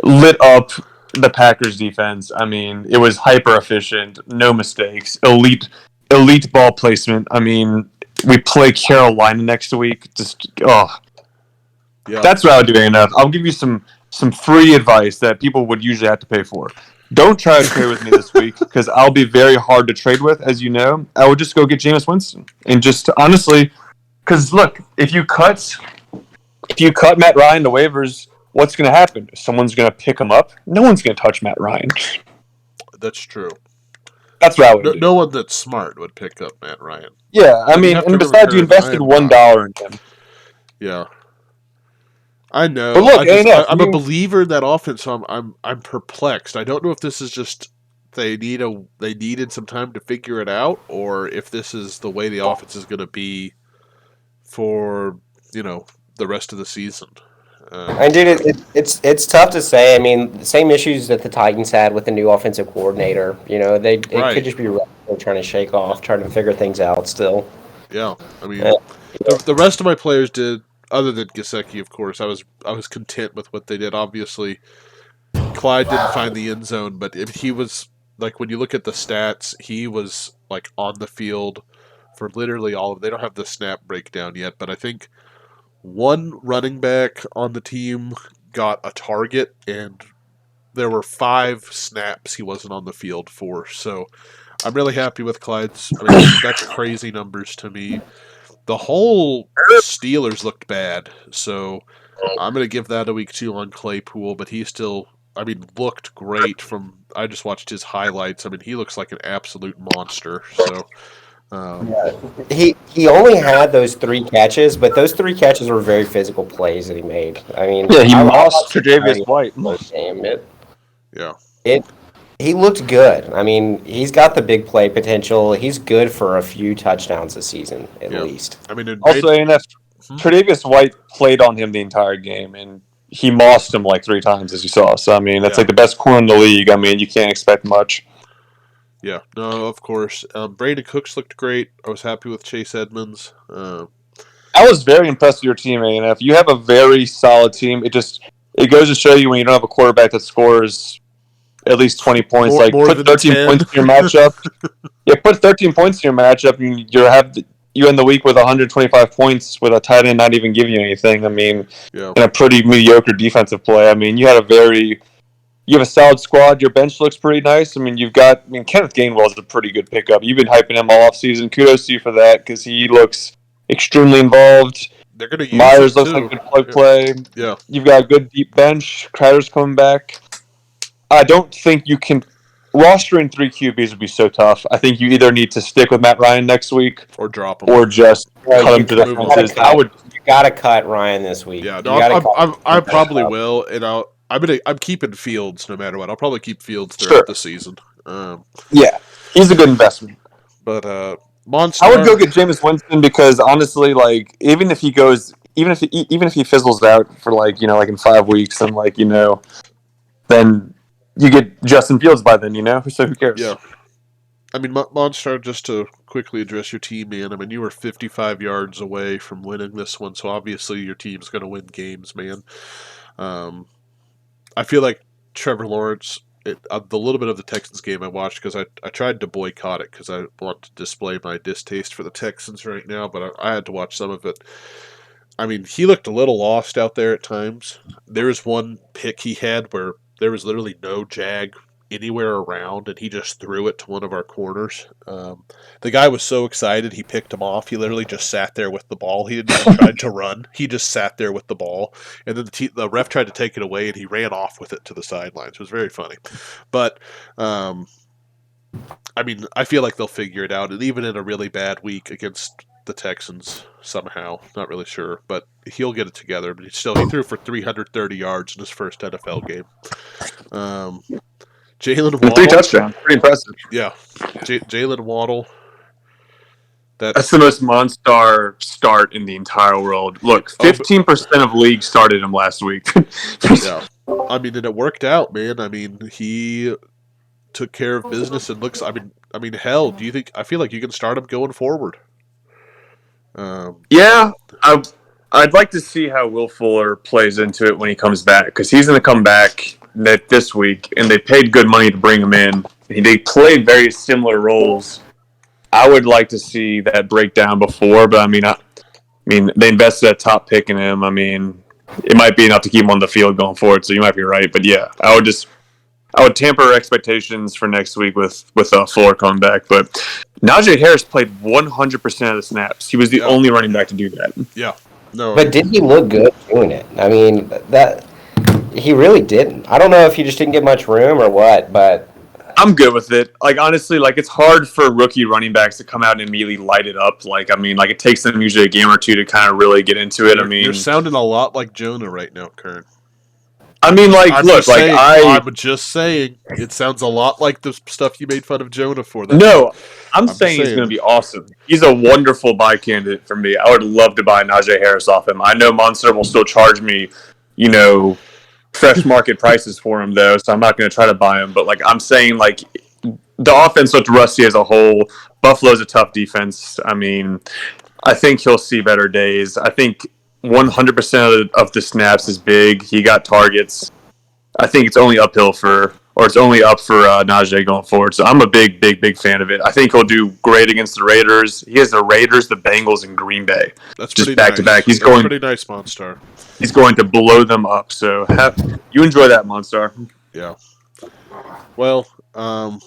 lit up the Packers defense. I mean, it was hyper efficient, no mistakes, elite ball placement. I mean, we play Carolina next week. Yeah. That's what I would do enough. I'll give you some free advice that people would usually have to pay for. Don't try to trade with me this week because I'll be very hard to trade with, as you know. I would just go get Jameis Winston and just honestly, because look, if you cut Matt Ryan to waivers, what's going to happen? Someone's going to pick him up. No one's going to touch Matt Ryan. That's true. That's what I would do. No one that's smart would pick up Matt Ryan. Yeah, I But you mean, have to and remember besides, you Ryan invested $1 in him. Yeah. I know. But look, I'm a believer in that offense, so I'm perplexed. I don't know if this is just they needed some time to figure it out, or if this is the way the offense is going to be for the rest of the season. And dude, it's tough to say. I mean, the same issues that the Titans had with the new offensive coordinator. It Right. could just be they're trying to shake off, trying to figure things out still. Yeah, I mean, Yeah. the rest of my players did, other than Gesicki, of course. I was content with what they did. Obviously, Clyde didn't find the end zone, but he was like, when you look at the stats, he was like on the field for literally all of. They don't have the snap breakdown yet, but I think one running back on the team got a target, and there were 5 snaps he wasn't on the field for. So I'm really happy with Clyde's. I mean, that's crazy numbers to me. The whole Steelers looked bad, so I'm going to give that a week 2 on Claypool, but he still, I mean, looked great from, I just watched his highlights. I mean, he looks like an absolute monster, so. He only had those 3 catches, but those 3 catches were very physical plays that he made. I mean, Yeah, he I lost watched Tre'Davious White. Game. Yeah. He looked good. I mean, he's got the big play potential. He's good for a few touchdowns this season, at least. I mean, Also, A&F, Tre'Davious White played on him the entire game, and he mossed him like 3 times, as you saw. So, I mean, that's like the best corner in the league. I mean, you can't expect much. Yeah, no, of course. Brandon Cooks looked great. I was happy with Chase Edmonds. I was very impressed with your team, A&F. You have a very solid team. It goes to show you when you don't have a quarterback that scores at least 20 points. More put than 13 10. points in your matchup. Yeah, put 13 points in your matchup, and you end the week with 125 points with a tight end not even giving you anything. I mean, in a pretty mediocre defensive play. I mean, you have a solid squad. Your bench looks pretty nice. I mean, Kenneth Gainwell is a pretty good pickup. You've been hyping him all off season. Kudos to you for that because he looks extremely involved. They're going to use Myers him looks too. like a good play. Yeah. You've got a good deep bench. Crowder's coming back. I don't think you can. Rostering 3 QBs would be so tough. I think you either need to stick with Matt Ryan next week Or drop him. or just cut him to move him. defenses. You gotta cut Ryan this week. Yeah, You no, gotta I probably will, and I'm keeping Fields no matter what. I'll probably keep Fields throughout the season. Yeah, he's a good investment. But Monster, I would go get Jameis Winston because honestly, like even if he fizzles out for like in 5 weeks, and then you get Justin Fields by then, so who cares? Yeah. I mean, Monster, just to quickly address your team, man. I mean, you were 55 yards away from winning this one, so obviously your team's going to win games, man. I feel like Trevor Lawrence, the little bit of the Texans game I watched, because I tried to boycott it because I want to display my distaste for the Texans right now, but I had to watch some of it. I mean, he looked a little lost out there at times. There was one pick he had where there was literally no jag anywhere around, and he just threw it to one of our corners. The guy was so excited, he picked him off. He literally just sat there with the ball. He didn't even try to run. He just sat there with the ball, and then the ref tried to take it away, and he ran off with it to the sidelines. It was very funny, but. I mean, I feel like they'll figure it out, and even in a really bad week against the Texans, somehow, not really sure, but he'll get it together. But he threw for 330 yards in his first NFL game. Jalen Waddle, 3 touchdowns, pretty impressive. Yeah, Jalen Waddle. That's the most Monstar start in the entire world. Look, 15% of leagues started him last week. Yeah, I mean, and it worked out, man. I mean, he took care of business and looks. I mean, hell, do you think? I feel like you can start him going forward. Yeah, I'd like to see how Will Fuller plays into it when he comes back, because he's going to come back this week, and they paid good money to bring him in. They played very similar roles. I would like to see that breakdown before, but I mean, they invested a top pick in him. I mean, it might be enough to keep him on the field going forward. So you might be right, but yeah, I would temper expectations for next week with Fuller coming back. But Najee Harris played 100% of the snaps. He was the only running back to do that. Yeah, no. But did he look good doing it? I mean, that he really didn't. I don't know if he just didn't get much room or what, but I'm good with it. Like, honestly, like, it's hard for rookie running backs to come out and immediately light it up. Like, I mean, like, it takes them usually a game or two to kind of really get into it. You're sounding a lot like Jonah right now, Kern. I mean, like, I'm just saying, it sounds a lot like the stuff you made fun of Jonah for. No, I'm saying he's going to be awesome. He's a wonderful buy candidate for me. I would love to buy Najee Harris off him. I know Monster will still charge me, fresh market prices for him, though, so I'm not going to try to buy him. But, like, I'm saying, like, the offense looked rusty as a whole. Buffalo's a tough defense. I mean, I think he'll see better days. I think 100% of the snaps is big. He got targets. I think it's only up for Najee going forward. So I'm a big, big, big fan of it. I think he'll do great against the Raiders. He has the Raiders, the Bengals, and Green Bay. That's just back to back. He's going pretty nice, Monstar. He's going to blow them up. So you enjoy that, Monstar. Yeah. Well, I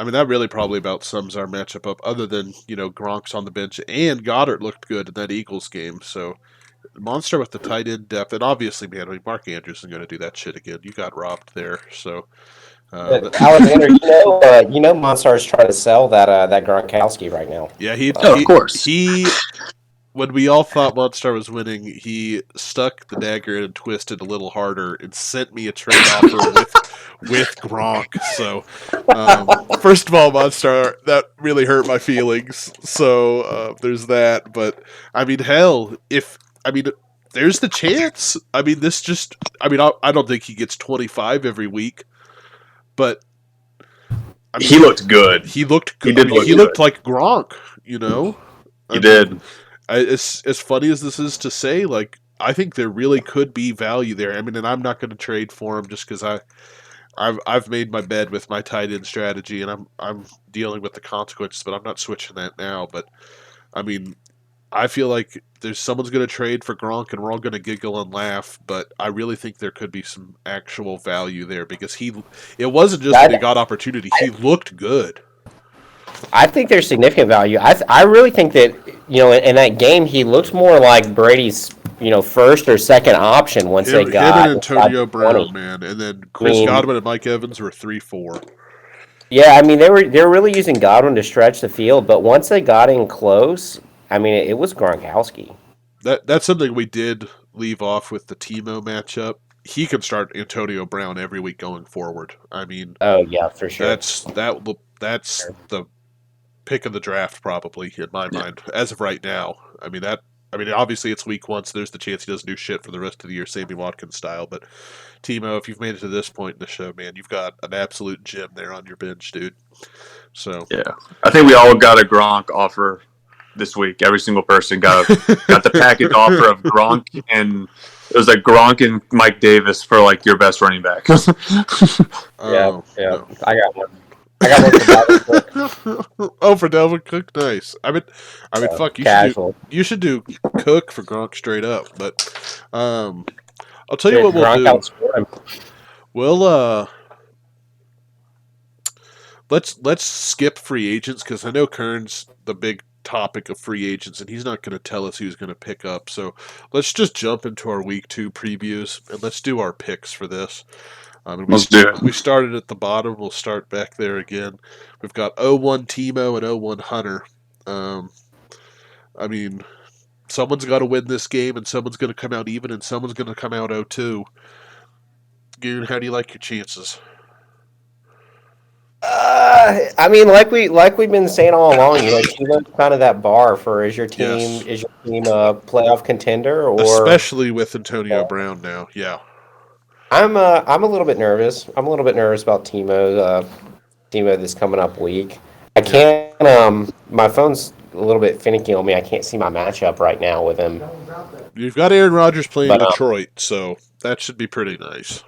mean, that really probably about sums our matchup up, other than, Gronk's on the bench, and Goddard looked good in that Eagles game. So, Monster with the tight end depth, and obviously, man, I mean, Mark Andrews isn't going to do that shit again. You got robbed there. So, Alexander, Monstar's trying to sell that Gronkowski right now. Yeah, of course. When we all thought Monster was winning, he stuck the dagger in and twisted a little harder and sent me a trade offer with Gronk. So, first of all, Monster, that really hurt my feelings. So, there's that. But, I mean, hell, there's the chance. I mean, I don't think he gets 25 every week. But, he looked good. He looked good. He looked like Gronk, He did. As funny as this is to say, like, I think there really could be value there. I mean, and I'm not going to trade for him just because I've made my bed with my tight end strategy, and I'm dealing with the consequences, but I'm not switching that now. But I mean, I feel like someone's going to trade for Gronk, and we're all going to giggle and laugh. But I really think there could be some actual value there because it wasn't just that he got opportunity; he looked good. I think there's significant value. I really think that, in that game, he looked more like Brady's, first or second option once they got him and Antonio Brown, man. And then Chris Godwin and Mike Evans were 3-4. Yeah, I mean, they were really using Godwin to stretch the field, but once they got in close, I mean, it was Gronkowski. That's something we did leave off with the Timo matchup. He can start Antonio Brown every week going forward. I mean, oh yeah, for sure. That's the pick of the draft, probably, in my mind, as of right now. I mean, obviously it's week 1, so there's the chance he doesn't do shit for the rest of the year, Sammy Watkins style. But, Timo, if you've made it to this point in the show, man, you've got an absolute gem there on your bench, dude. So yeah, I think we all got a Gronk offer this week. Every single person got the package offer of Gronk, and it was like Gronk and Mike Davis for, like, your best running back. Yeah. No. I got one. For Dalvin Cook. Oh, for Dalvin Cook, nice. I mean, fuck, you should do Cook for Gronk straight up. But I'll tell you what we'll do. Well, let's skip free agents because I know Kern's the big topic of free agents, and he's not going to tell us who's going to pick up. So let's just jump into our week 2 previews and let's do our picks for this. And Let's do it. we started at the bottom. We'll start back there again. We've got 0-1 Timo and 0-1 Hunter. Um, I mean, someone's got to win this game, and someone's going to come out even, and someone's going to come out 0-2. Goon, how do you like your chances? I mean, like we've been saying all along, Timo's kind of that bar for is your team Yes. a playoff contender or Especially with Antonio Brown now. Yeah. I'm a little bit nervous. I'm a little bit nervous about Timo this coming up week. I can't my phone's a little bit finicky on me. I can't see my matchup right now with him. You've got Aaron Rodgers playing But, Detroit, so that should be pretty nice.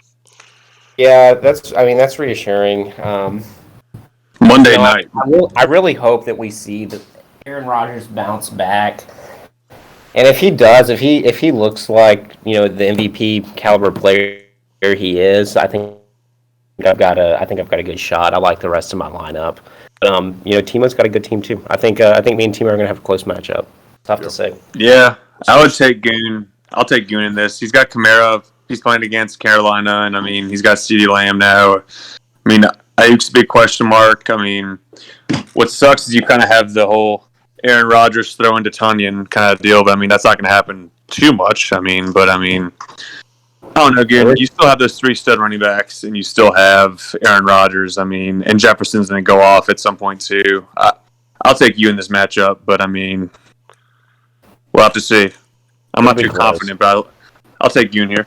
Yeah, that's reassuring. Monday night. I really hope that we see the Aaron Rodgers bounce back. And if he does, if he looks like, the MVP caliber player he is, I think I've got a good shot. I like the rest of my lineup. Timo's got a good team too. I think me and Timo are going to have a close matchup. Tough to say. Yeah, I would take Goon. I'll take Goon in this. He's got Kamara. He's playing against Carolina, and I mean, he's got CeeDee Lamb now. I mean, Ayuk's a big question mark. I mean, what sucks is you kind of have the whole Aaron Rodgers throw into Tunyon kind of deal, but I mean, that's not going to happen too much. I don't know, Goon. You still have those 3 stud running backs, and you still have Aaron Rodgers. I mean, and Jefferson's going to go off at some point too. I'll take you in this matchup, but I mean, we'll have to see. I'm not too confident, but I'll take Goon here.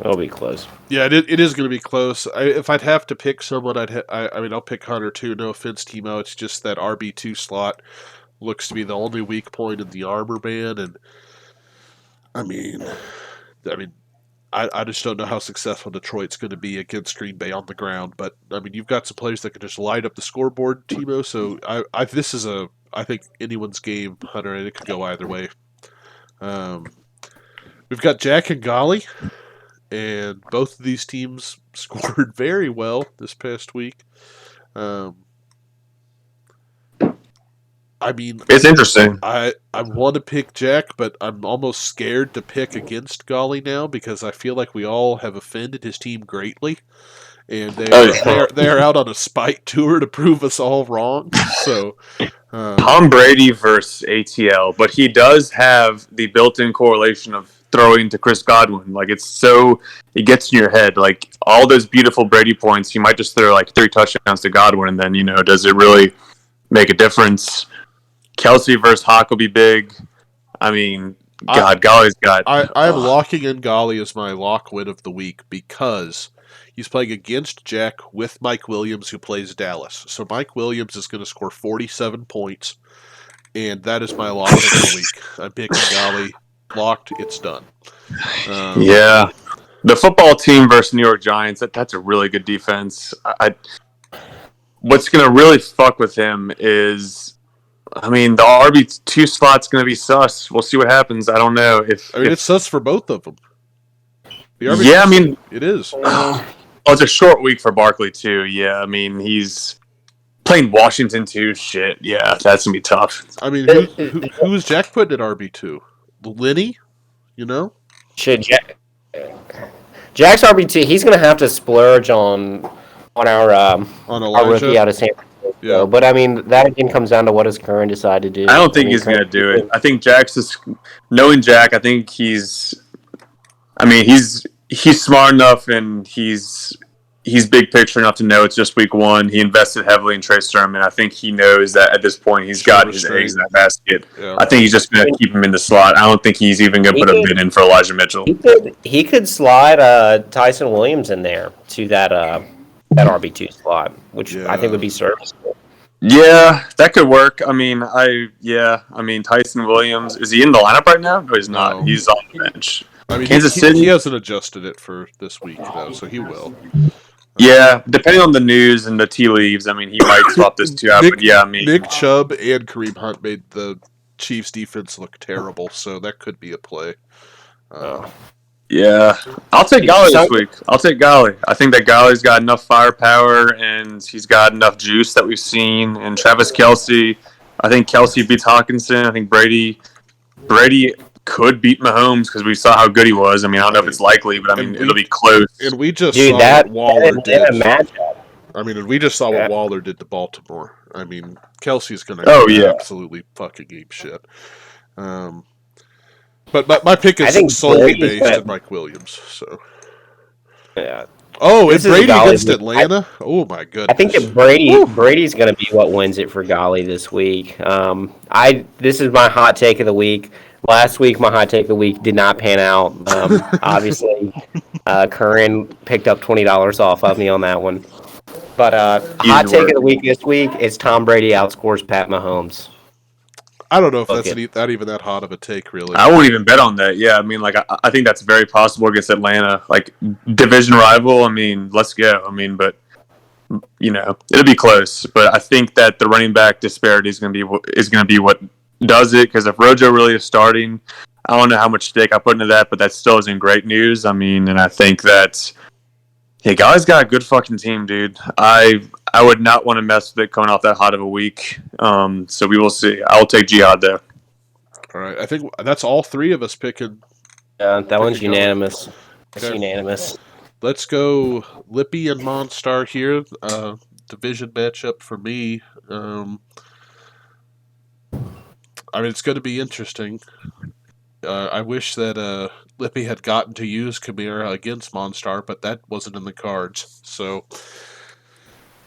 It'll be close. Yeah, it is going to be close. If I'd have to pick someone, I'll pick Hunter too. No offense, Timo. It's just that RB2 slot looks to be the only weak point in the armor band, and I mean, I just don't know how successful Detroit's going to be against Green Bay on the ground. But I mean, you've got some players that can just light up the scoreboard, Timo. So this is I think anyone's game, Hunter, and it could go either way. We've got Jack and Golly. And both of these teams scored very well this past week. I mean, it's interesting. I want to pick Jack, but I'm almost scared to pick against Golly now because I feel like we all have offended his team greatly, and they're out on a spite tour to prove us all wrong. So. Tom Brady versus ATL, but he does have the built-in correlation of throwing to Chris Godwin. Like, it gets in your head. Like, all those beautiful Brady points, you might just throw like 3 touchdowns to Godwin, and then, does it really make a difference? Kelsey versus Hawk will be big. I mean, Golly's got... I'm locking in Golly as my lock win of the week because he's playing against Jack with Mike Williams, who plays Dallas. So Mike Williams is going to score 47 points, and that is my lock of the week. I'm picking Golly. Locked. It's done. Yeah. The football team versus New York Giants, that's a really good defense. What's going to really fuck with him is, I mean, the RB2 slot's going to be sus. We'll see what happens. I don't know. It's sus for both of them. Yeah, I mean... It is. It's a short week for Barkley, too. Yeah, I mean, he's playing Washington, too. Shit, yeah, that's going to be tough. I mean, who is Jack putting at RB2? Lenny? Shit, Jack's RB2, he's going to have to splurge on our rookie out of San Francisco. Yeah. But, I mean, that again comes down to what does Curran decide to do. I don't think he's going to do it. I think knowing Jack, I think he's smart enough and he's big picture enough to know it's just week 1. He invested heavily in Trey Sermon. I think he knows that at this point he's got his eggs in that basket. Yeah. I think he's just going to keep him in the slot. I don't think he's even going to put a bid in for Elijah Mitchell. He could slide Tyson Williams in there to that RB2 slot, which I think would be serviceable. Yeah, that could work. I mean, Tyson Williams, is he in the lineup right now? No, he's not. No. He's on the bench. I mean, Kansas City. He hasn't adjusted it for this week, though, so he will. Yeah, depending on the news and the tea leaves, I mean, he might swap this 2 out. But yeah, I mean, Nick Chubb and Kareem Hunt made the Chiefs' defense look terrible, so that could be a play. Yeah, I'll take Golly Some, this week. I'll take Golly. I think that Golly's got enough firepower and he's got enough juice that we've seen. And Travis Kelsey, I think Kelsey beats Hawkinson. I think Brady could beat Mahomes because we saw how good he was. I mean, I don't know if it's likely, but I mean, it'll be close. And we just dude, saw what that Waller did. Atlanta matchup. I mean, and we just saw what Yeah. Waller did to Baltimore. I mean, Kelsey's going to Oh, yeah. absolutely fucking ape shit. But my pick I is think solely Brady's based got- on Mike Williams. So. Yeah. Oh, This and is a Brady Golly against week. Atlanta? Oh, my goodness. I think that Brady's going to be what wins it for Golly this week. This is my hot take of the week. Last week, my hot take of the week did not pan out. Obviously, Curran picked up $20 off of me on that one. But hot take of the week this week is Tom Brady outscores Pat Mahomes. I don't know if Book that's it. not even that hot of a take, really. I won't even bet on that. Yeah, I mean, like, I think that's very possible against Atlanta. Like, division rival, I mean, let's go. I mean, but, you know, it'll be close. But I think that the running back disparity is going to be what does it. Because if Rojo really is starting, I don't know how much stake I put into that, but that still isn't great news. I mean, and I think that, hey, guys got a good fucking team, dude. I would not want to mess with it coming off that hot of a week. So we will see. I will take Jihad there. All right. I think that's all three of us picking. That one's Golly. unanimous. It's Okay. unanimous. Let's go Lippy and Monstar here. Division matchup for me. I mean, it's going to be interesting. I wish that Lippy had gotten to use Kamara against Monstar, but that wasn't in the cards. So,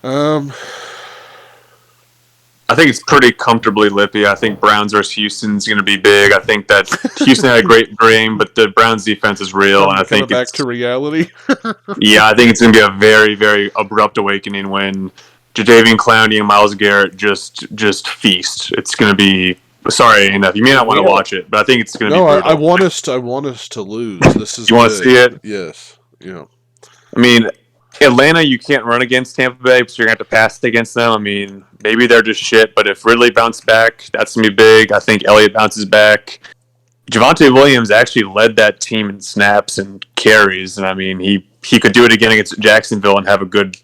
I think it's pretty comfortably Lippy. I think Browns versus Houston's going to be big. I think that Houston had a great game, but the Browns defense is real, and I think back to reality. Yeah, I think it's going to be a very, very abrupt awakening when Jadeveon Clowney and Myles Garrett just feast. It's going to be. Sorry, enough. You may not want to watch it, but I think it's going to be brutal. I want us to lose. This is you want to see it? Yes. Yeah. I mean, Atlanta, you can't run against Tampa Bay, so you're going to have to pass against them. I mean, maybe they're just shit, but if Ridley bounced back, that's going to be big. I think Elliott bounces back. Javonte Williams actually led that team in snaps and carries, and I mean, he could do it again against Jacksonville and have a good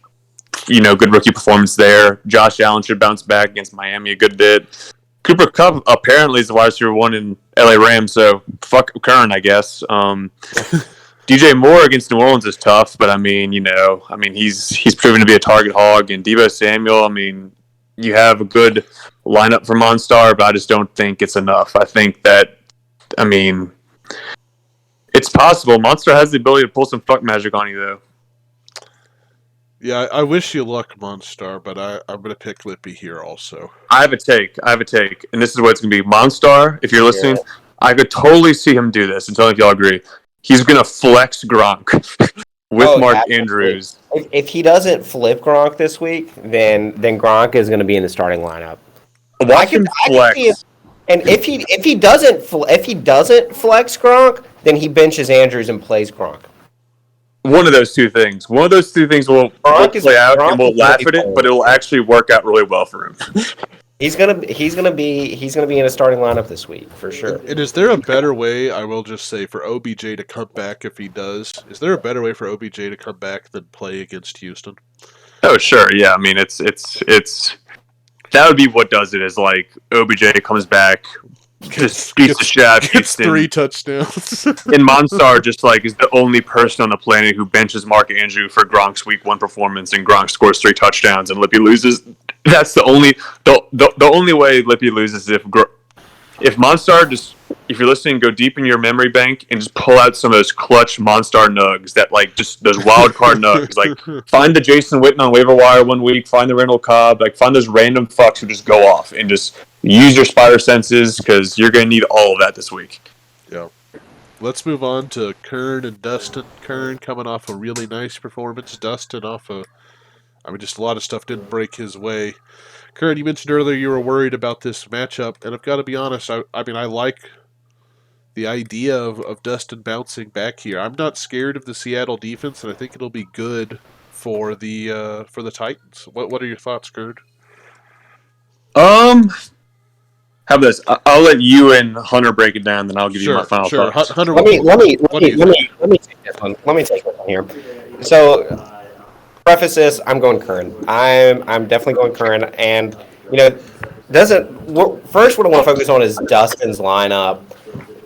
rookie performance there. Josh Allen should bounce back against Miami a good bit. Cooper Kupp apparently is the wide receiver one in LA Rams, so fuck Curran, I guess. DJ Moore against New Orleans is tough, but I mean, he's proven to be a target hog. And Deebo Samuel, I mean, you have a good lineup for Monstar, but I just don't think it's enough. I think that, I mean, it's possible. Monster has the ability to pull some fuck magic on you, though. Yeah, I wish you luck, Monstar, but I'm going to pick Lippy here also. I have a take, and this is what it's going to be. Monstar, if you're listening, I could totally see him do this, and tell me if y'all agree. He's going to flex Gronk with Mark absolutely. Andrews. If he doesn't flip Gronk this week, then Gronk is going to be in the starting lineup. Watch him flex. And if he doesn't flex Gronk, then he benches Andrews and plays Gronk. One of those two things. One of those two things will play out, and we'll laugh at it, but it will actually work out really well for him. He's gonna be in a starting lineup this week for sure. And is there a better way? I will just say for OBJ to come back if he does. Is there a better way for OBJ to come back than play against Houston? Oh sure, yeah. I mean, it's that would be what does it. Is like OBJ comes back, just beats the shit out of Houston. 3 touchdowns. And Monstar just like is the only person on the planet who benches Mark Andrew for Gronk's Week 1 performance, and Gronk scores 3 touchdowns, and Lippy loses. That's the only way Lippy loses is if Monstar just, if you're listening, go deep in your memory bank and just pull out some of those clutch Monstar nugs that like just those wild card nugs. Like find the Jason Witten on waiver wire one week, find the Randall Cobb, like find those random fucks who just go off and just use your spider senses because you're gonna need all of that this week. Yeah. Let's move on to Kern and Dustin. Kern coming off a really nice performance. Dustin just a lot of stuff didn't break his way. Kern, you mentioned earlier you were worried about this matchup, and I've got to be honest, I like the idea of Dustin bouncing back here. I'm not scared of the Seattle defense, and I think it'll be good for the Titans. What are your thoughts, Kern? How How about this? I'll let you and Hunter break it down, then I'll give you my final Sure. thoughts. Hunter, Let me what do you think? take this one. Let me take this one here. So, preface this: I'm going Curran. I'm definitely going Curran, and you know, first what I want to focus on is Dustin's lineup.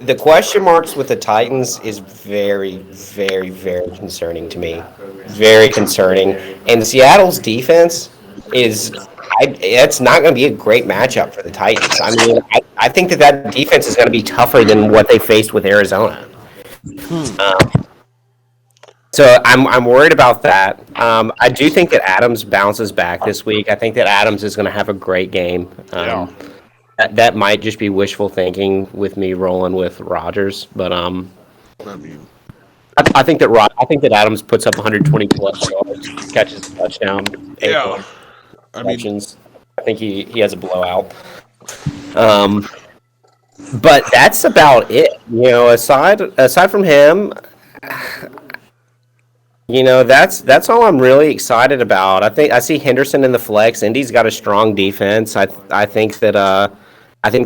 The question marks with the Titans is very, very, very concerning to me. Very concerning. And Seattle's defense is, it's not going to be a great matchup for the Titans. I mean, I think that defense is going to be tougher than what they faced with Arizona. So I'm worried about that. I do think that Adams bounces back this week. I think that Adams is going to have a great game. Yeah. That might just be wishful thinking with me rolling with Rodgers, but I mean, I think that Adams puts up 120 plus yards, catches a touchdown, yeah. I mean, receptions. I think he has a blowout. But that's about it. You know, aside from him, you know, that's all I'm really excited about. I see Henderson in the flex. Indy's got a strong defense. I think that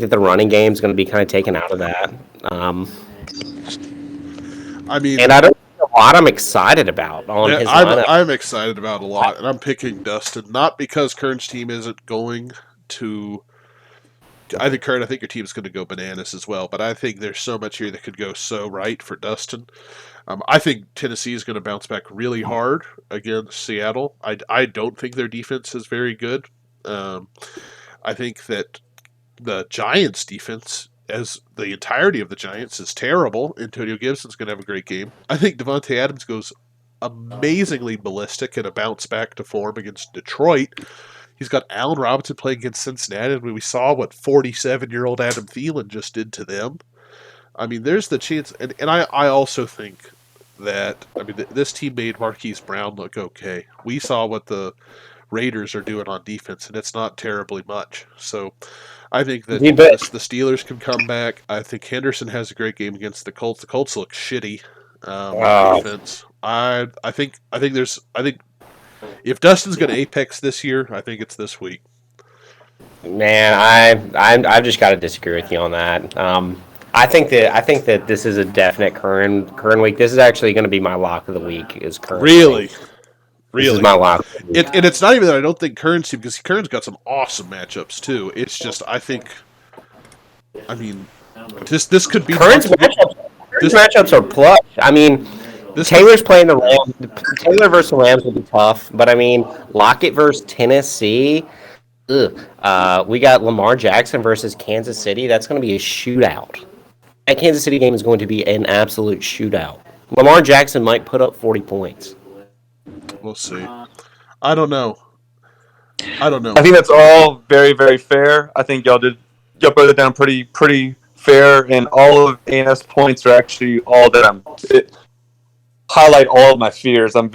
the running game is going to be kind of taken out of that. I mean, And I don't know a lot I'm excited about on his lineup. I'm excited about a lot, and I'm picking Dustin not because Kern's team isn't going to. I think your team is going to go bananas as well, but I think there's so much here that could go so right for Dustin. I think Tennessee is going to bounce back really hard against Seattle. I don't think their defense is very good. I think that the Giants' defense, as the entirety of the Giants, is terrible. Antonio Gibson's going to have a great game. I think Devontae Adams goes amazingly ballistic and a bounce back to form against Detroit. He's got Allen Robinson playing against Cincinnati, and we saw what 47-year-old Adam Thielen just did to them. I mean, there's the chance, and I also think that, I mean, this team made Marquise Brown look okay. We saw what the Raiders are doing on defense, and it's not terribly much. So I think that the Steelers can come back. I think Henderson has a great game against the Colts. The Colts look shitty on defense. I think if Dustin's going to apex this year, I think it's this week. Man, I've just got to disagree with you on that. I think that this is a definite Curran week. This is actually going to be my lock of the week. Is Curran? Really? This is my lock. And it's not even that I don't think Curran's team, because Curran's got some awesome matchups too. It's just I think, I mean, this could be Curran's matchups are plush. I mean, Taylor's playing the Rams. Taylor versus the Rams will be tough, but I mean, Lockett versus Tennessee. We got Lamar Jackson versus Kansas City. That's going to be a shootout. That Kansas City game is going to be an absolute shootout. Lamar Jackson might put up 40 points. We'll see. I don't know. I think that's all very, very fair. I think y'all broke it down pretty fair, and all of A&F's points are actually all that highlight all of my fears. I'm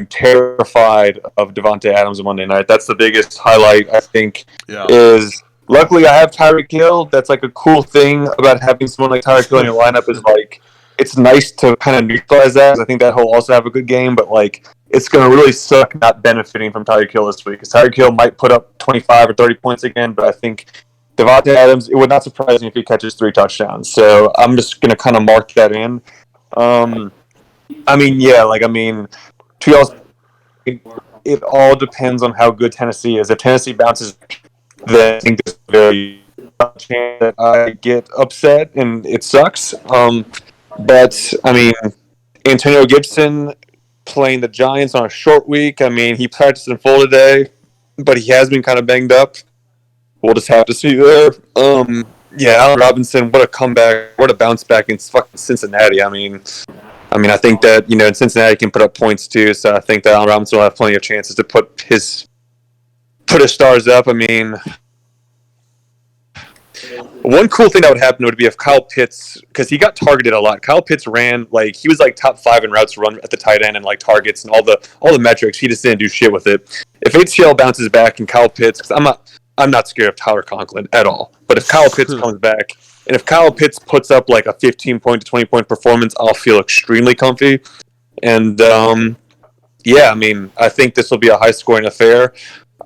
terrified of Devontae Adams on Monday night. That's the biggest highlight, I think, is luckily I have Tyreek Hill. That's like a cool thing about having someone like Tyreek Hill in your lineup is like, it's nice to kind of neutralize that. I think that he'll also have a good game, but like it's going to really suck not benefiting from Tyreek Hill this week. Because Tyreek Hill might put up 25 or 30 points again, but I think Devontae Adams, it would not surprise me if he catches 3 touchdowns. So I'm just going to kind of mark that in. To y'all's, it all depends on how good Tennessee is. If Tennessee bounces, then I think there's a very chance that I get upset and it sucks. But I mean, Antonio Gibson playing the Giants on a short week. I mean, he practiced in full today, but he has been kind of banged up. We'll just have to see there. Allen Robinson, what a comeback, what a bounce back in fucking Cincinnati. I mean, I think that, Cincinnati can put up points too, so I think that Allen Robinson will have plenty of chances to put his stars up. I mean, one cool thing that would happen would be if Kyle Pitts, because he got targeted a lot. Kyle Pitts ran he was like top 5 in routes run at the tight end and like targets and all the metrics. He just didn't do shit with it. If HCL bounces back and Kyle Pitts, because I'm not scared of Tyler Conklin at all, but if Kyle Pitts comes back. And if Kyle Pitts puts up like a 15-point to 20-point performance, I'll feel extremely comfy. And, I think this will be a high-scoring affair.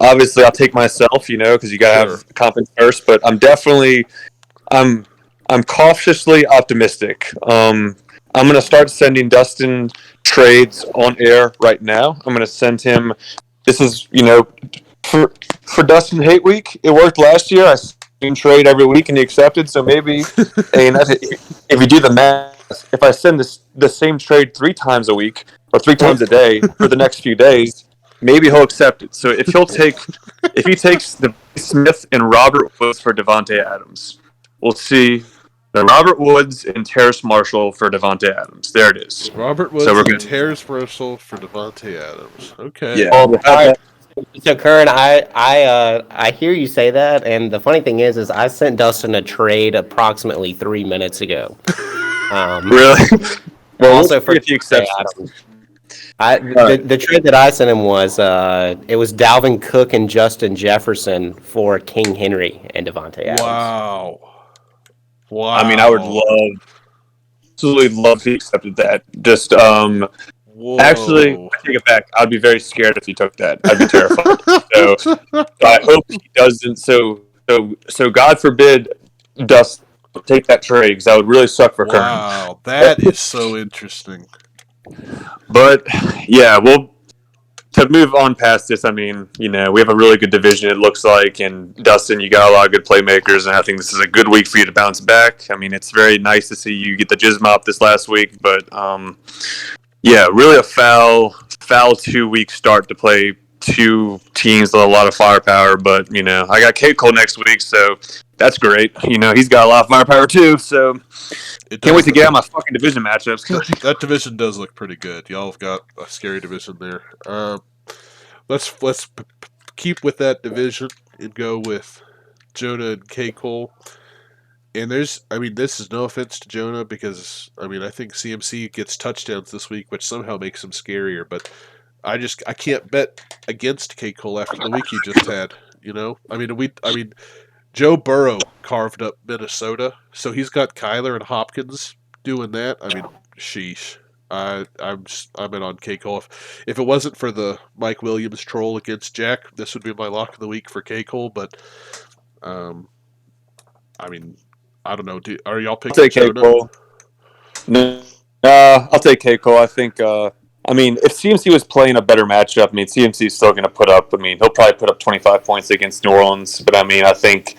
Obviously, I'll take myself, because you gotta Sure. have confidence first. But I'm I'm cautiously optimistic. I'm gonna start sending Dustin trades on air right now. I'm gonna send him. This is for Dustin Hate Week. It worked last year. I sent him trade every week and he accepted. So maybe, and if you do the math, if I send the same trade 3 times a week or 3 times a day for the next few days, maybe he'll accept it. So if he takes the Smith and Robert Woods for Devontae Adams, we'll see the Robert Woods and Terrace Marshall for Devontae Adams. There it is. Robert So Woods we're and good. Terrace Russell for Devontae Adams. Okay. Yeah, we'll All have right. that. So Kern, I hear you say that, and the funny thing is I sent Dustin a trade approximately 3 minutes ago. Really? Well, we'll Also see for if he accepts it. Adams. I All the trade that I sent him was it was Dalvin Cook and Justin Jefferson for King Henry and Devontae Adams. Wow. Wow. I mean, I would absolutely love if he accepted that. Just Whoa. actually, I take it back. I'd be very scared if he took that. I'd be terrified. So I hope he doesn't. So God forbid, Dust take that trade because that would really suck for Kern. Wow, that is so interesting. But yeah, to move on past this, I mean, we have a really good division, it looks like, and Dustin, you got a lot of good playmakers, and I think this is a good week for you to bounce back. I mean, it's very nice to see you get the jizz up this last week, but yeah, really a foul 2-week start to play 2 teams with a lot of firepower. But I got K. Cole next week, so that's great. He's got a lot of firepower too, so can't wait to get out my fucking division matchups. That division does look pretty good. Y'all have got a scary division there. Let's keep with that division and go with Jonah and K. Cole. And this is no offense to Jonah because I think CMC gets touchdowns this week, which somehow makes him scarier. But I can't bet against K. Cole after the week he just had. Joe Burrow carved up Minnesota, so he's got Kyler and Hopkins doing that. Sheesh. I'm in on K. Cole. If it wasn't for the Mike Williams troll against Jack, this would be my lock of the week for K. Cole. But I don't know. Are y'all picking I'll take K. Cole. No, I'll take K. Cole. I think. If CMC was playing a better matchup, CMC is still going to put up. He'll probably put up 25 points against New Orleans. But I think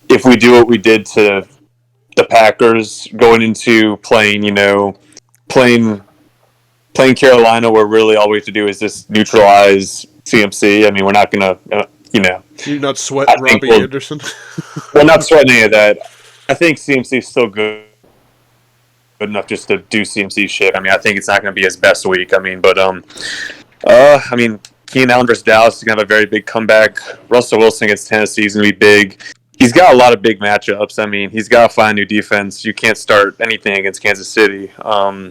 if we do what we did to the Packers going into playing Carolina, where really all we have to do is just neutralize CMC. We're not going to, You're not sweating Robbie Anderson? We're not sweating any of that. I think CMC is still good enough just to do CMC shit. I think it's not going to be his best week. Keenan Allen versus Dallas is going to have a very big comeback. Russell Wilson against Tennessee is going to be big. He's got a lot of big matchups. He's got to find a new defense. You can't start anything against Kansas City. Yeah.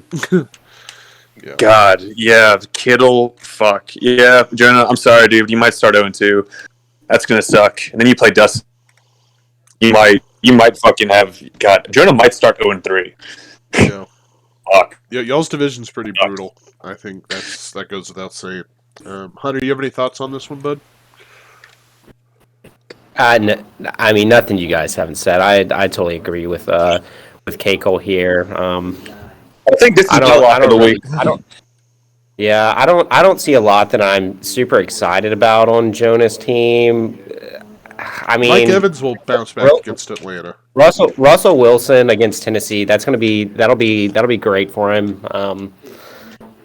God, yeah, Kittle, fuck. Yeah, Jonah, I'm sorry, dude. You might start 0-2. That's going to suck. And then you play Dustin. You might fucking have... God, Jonah might start 0-3. Yeah. Fuck. Yeah, y'all's division's pretty brutal. I think that goes without saying. Hunter, you have any thoughts on this one, bud? Nothing you guys haven't said. I totally agree with K. Cole here. I think this is the lock of the week. I don't see a lot that I'm super excited about on Jonah's team. Mike Evans will bounce back against Atlanta. Russell Wilson against Tennessee. That'll be great for him.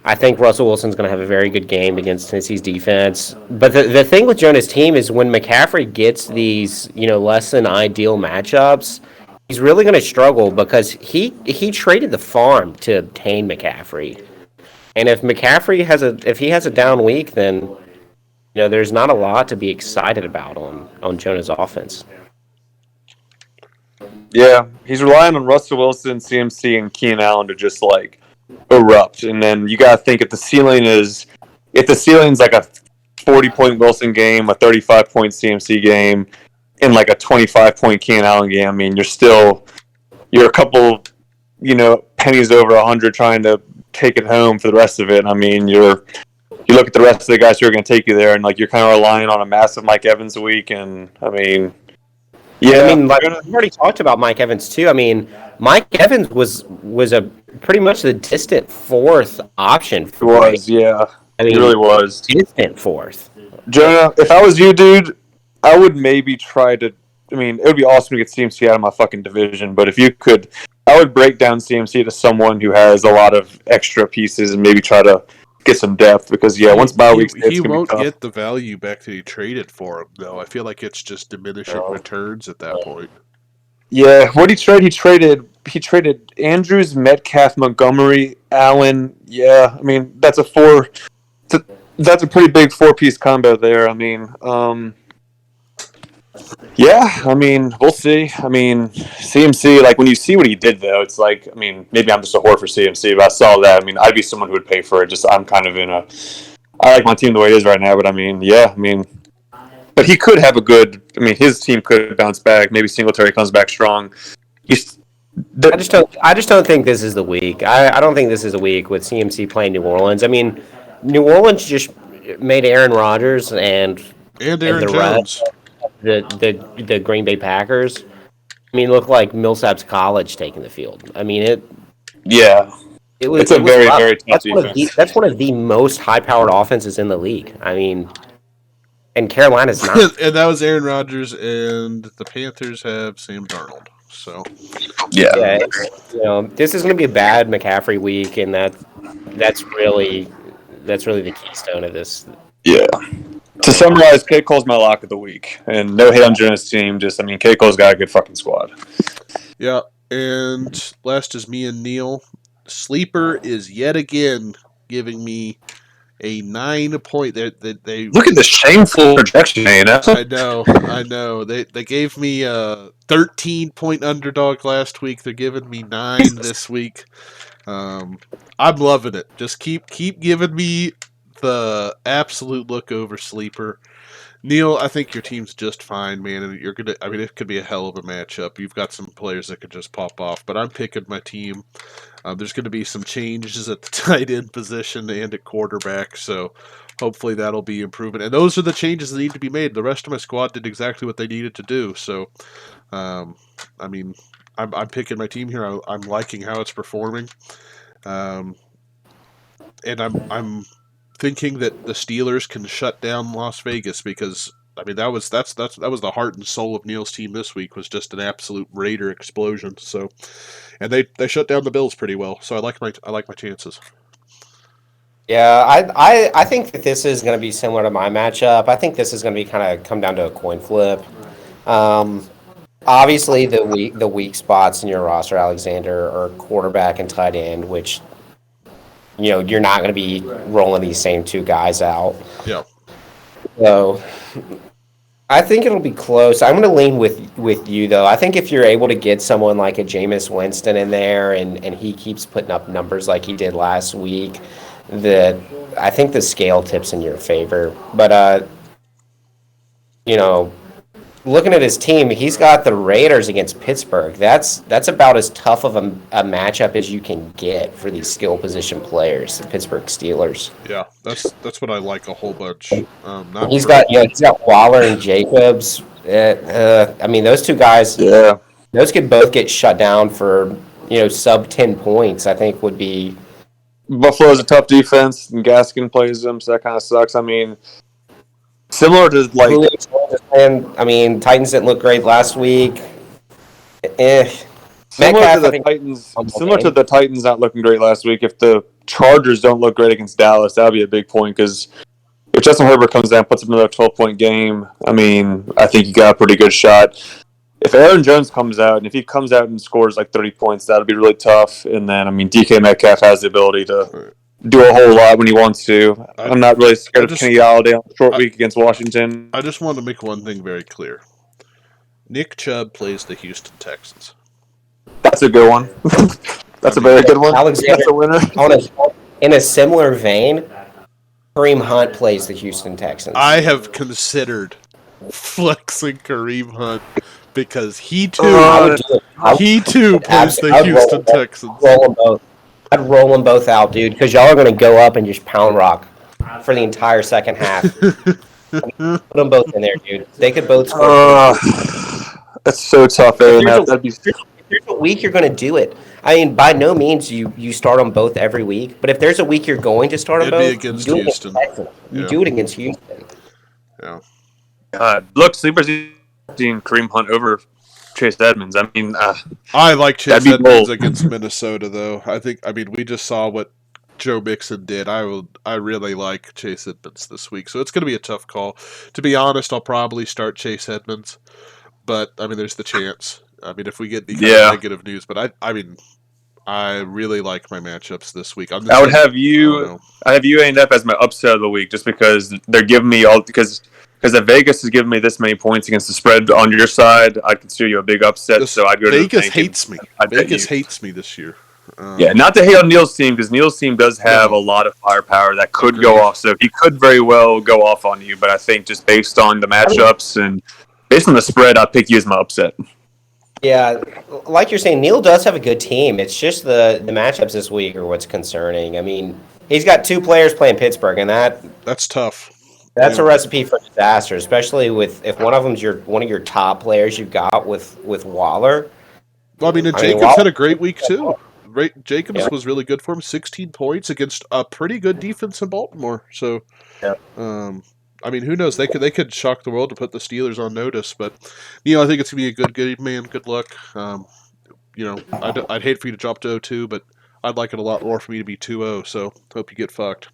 I think Russell Wilson's going to have a very good game against Tennessee's defense. But the thing with Jonah's team is when McCaffrey gets these less than ideal matchups, he's really going to struggle because he traded the farm to obtain McCaffrey. And if McCaffrey has a down week, then there's not a lot to be excited about on Jonah's offense. Yeah, he's relying on Russell Wilson, CMC, and Keenan Allen to just erupt. And then you got to think if the ceiling's like a 40-point Wilson game, a 35-point CMC game, and like a 25-point Keenan Allen game. You're a couple, pennies over 100 trying to take it home for the rest of it. you look at the rest of the guys who are going to take you there, and like you're kind of relying on a massive Mike Evans a week, and I mean, yeah, I mean, like we already talked about Mike Evans too. I mean, Mike Evans was a pretty much the distant fourth option it for was, yeah, I he mean, really was. distant fourth. Jonah, if I was you, dude, I would maybe try to. I mean, it would be awesome to get CMC out of my fucking division, but if you could, I would break down CMC to someone who has a lot of extra pieces and maybe try to get some depth because once bye weeks, he it's gonna be won't tough. get the value back that he traded for him, though. I feel like it's just diminishing returns at that point. Yeah, what he trade? He traded Andrews, Metcalf, Montgomery, Allen. Yeah, I mean that's a pretty big 4-piece combo there. I mean, yeah, I mean we'll see. I mean CMC, like when you see what he did though, it's like I mean maybe I'm just a whore for CMC, but I saw that. I mean I'd be someone who would pay for it. Just I'm kind of I like my team the way it is right now, but I mean yeah, I mean. But he could have a good. I mean, his team could bounce back. Maybe Singletary comes back strong. I just don't think this is the week. I don't think this is a week with CMC playing New Orleans. I mean, New Orleans just made Aaron Rodgers and Aaron the Jones. the Green Bay Packers. I mean, look like Millsaps College taking the field. I mean it. Yeah, It's a very very tough defense. That's one of the most high-powered offenses in the league. I mean, and Carolina's not. And that was Aaron Rodgers, and the Panthers have Sam Darnold. So Yeah, This is going to be a bad McCaffrey week, and that's really the keystone of this. yeah. To summarize, K. Cole's my lock of the week, and no hate on Jonah's team. Just I mean, K. Cole's got a good fucking squad. yeah, and last is me and Neil. Sleeper is yet again giving me a 9 point. They Look at the shameful projection, I know. They gave me a 13-point underdog last week. They're giving me 9 this week. I'm loving it. Just keep giving me the absolute look over sleeper. Neil, I think your team's just fine, man, and you're gonna. I mean, it could be a hell of a matchup. You've got some players that could just pop off, but I'm picking my team. There's going to be some changes at the tight end position and at quarterback, so hopefully that'll be improvement. And those are the changes that need to be made. The rest of my squad did exactly what they needed to do. So, I mean, I'm picking my team here. I'm liking how it's performing, and I'm thinking that the Steelers can shut down Las Vegas because. I mean that was the heart and soul of Neil's team this week was just an absolute Raider explosion. So, and they shut down the Bills pretty well. So I like my chances. Yeah, I think that this is going to be similar to my matchup. I think this is going to be kind of come down to a coin flip. Obviously, the weak spots in your roster, Alexander, are quarterback and tight end, which you're not going to be rolling these same two guys out. Yeah. So I think it'll be close. I'm going to lean with you, though. I think if you're able to get someone like a Jameis Winston in there and he keeps putting up numbers like he did last week, that I think the scale tips in your favor. But, looking at his team, he's got the Raiders against Pittsburgh. That's about as tough of a matchup as you can get for these skill position players, the Pittsburgh Steelers. Yeah, that's what I like a whole bunch. He's got Waller and Jacobs. I mean, those two guys. Yeah, those could both get shut down for sub 10 points. I think would be. Buffalo's a tough defense, and Gaskin plays them, so that kind of sucks. I mean. Similar to like, I mean, Titans didn't look great last week. Similar to the Titans not looking great last week. If the Chargers don't look great against Dallas, that'll be a big point because if Justin Herbert comes down and puts up another 12-point game, I mean, I think you got a pretty good shot. If Aaron Jones comes out, and if he comes out and scores like 30 points, that'll be really tough. And then, I mean, DK Metcalf has the ability to do a whole lot when he wants to. I'm not really scared of Kenny Galladay on a short week against Washington. I just want to make one thing very clear. Nick Chubb plays the Houston Texans. That's a good one. That's a very good one. Alexander, that's a winner. In a similar vein, Kareem Hunt plays the Houston Texans. I have considered flexing Kareem Hunt because he too plays the Houston Texans. I'd roll them both out, dude, because y'all are going to go up and just pound rock. for the entire second half. Put them both in there, dude. They could both score 20. That's so tough, If A&F. That'd be. there's a week you're going to do it. I mean, by no means you start them both every week, but if there's a week you're going to start them It'd be both, you against do it against Houston. Texas. You Yeah. do it against Houston. Yeah. Look, sleepers seeing Kareem Hunt over Chase Edmonds. I mean, I like Chase that'd be Edmonds bold. against Minnesota, though. I mean, we just saw what Joe Mixon did. I really like Chase Edmonds this week, so it's going to be a tough call. To be honest, I'll probably start Chase Edmonds, but I mean, there's the chance. I mean, if we get any kind of negative news, but I mean, I really like my matchups this week. I would have you. I have you A&F as my upset of the week, just because they're giving me all because if Vegas is giving me this many points against the spread on your side, I'd consider you a big upset. So I'd go to Vegas hates me. Vegas hates me this year. Yeah, not to hate on Neil's team, because Neil's team does have a lot of firepower that could go off. So he could very well go off on you. But I think just based on the matchups and based on the spread, I'd pick you as my upset. Yeah, like you're saying, Neil does have a good team. It's just the matchups this week are what's concerning. I mean, he's got two players playing Pittsburgh, and that's tough. That's a recipe for disaster, especially if one of them's one of your top players you've got with Waller. Well, I mean, Jacobs had a great week too. Jacobs was really good for him. 16 points against a pretty good defense in Baltimore. So, I mean, who knows? They could shock the world to put the Steelers on notice. But, I think it's gonna be a good game, man. Good luck. I'd hate for you to drop to 0-2, but I'd like it a lot more for me to be 2-0. So, hope you get fucked.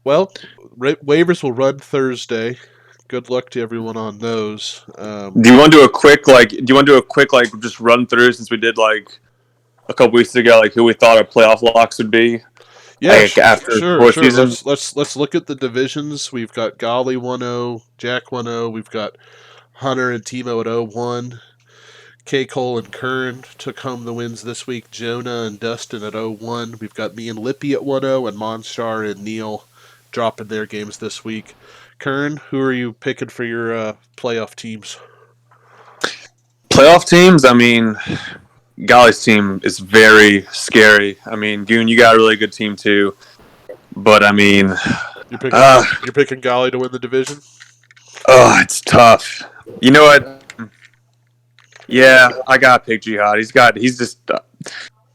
Well, waivers will run Thursday. Good luck to everyone on those. Do you want to do a quick just run through, since we did like a couple weeks ago, like who we thought our playoff locks would be? Yeah, after sure. season? Let's look at the divisions. We've got Golly 1-0, Jack 1-0. We've got Hunter and Timo at 0-1. K. Cole and Kern took home the wins this week. Jonah and Dustin at 0-1. We've got me and Lippy at 1-0, and Monshar and Neil dropping their games this week. Kern, who are you picking for your playoff teams? Playoff teams? I mean, Golly's team is very scary. I mean, Goon, you got a really good team too. But I mean, you're picking Golly to win the division? Oh, it's tough. You know what? Yeah, I got to pick Jihad. He's just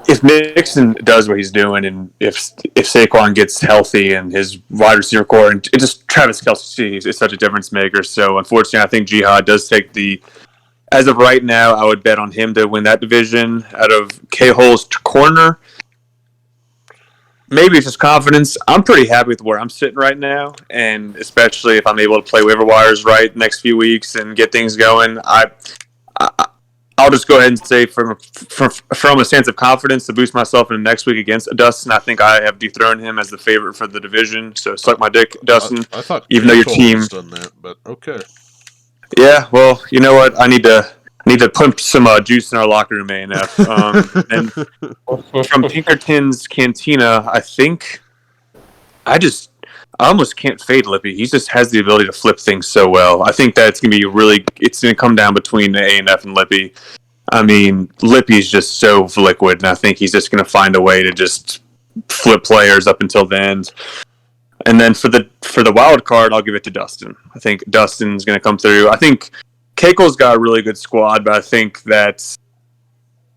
if Mixon does what he's doing, and if Saquon gets healthy and his wide receiver core, and it just Travis Kelce is such a difference maker. So unfortunately, I think Jihad does take as of right now, I would bet on him to win that division out of K-Hole's corner. Maybe it's just confidence. I'm pretty happy with where I'm sitting right now, and especially if I'm able to play waiver wires right next few weeks and get things going, I'll just go ahead and say from a stance of confidence to boost myself in the next week against Dustin, I think I have dethroned him as the favorite for the division. So suck my dick, Dustin. I thought even though your team done that, but okay. Yeah, well, you know what? I need to put some juice in our locker room, A&F. And from Pinkerton's Cantina, I think I almost can't fade Lippy. He just has the ability to flip things so well. I think that it's going to come down between A&F and Lippy. I mean, Lippy's just so liquid, and I think he's just going to find a way to just flip players up until the end. And then for the wild card, I'll give it to Dustin. I think Dustin's going to come through. I think Keiko's got a really good squad, but I think that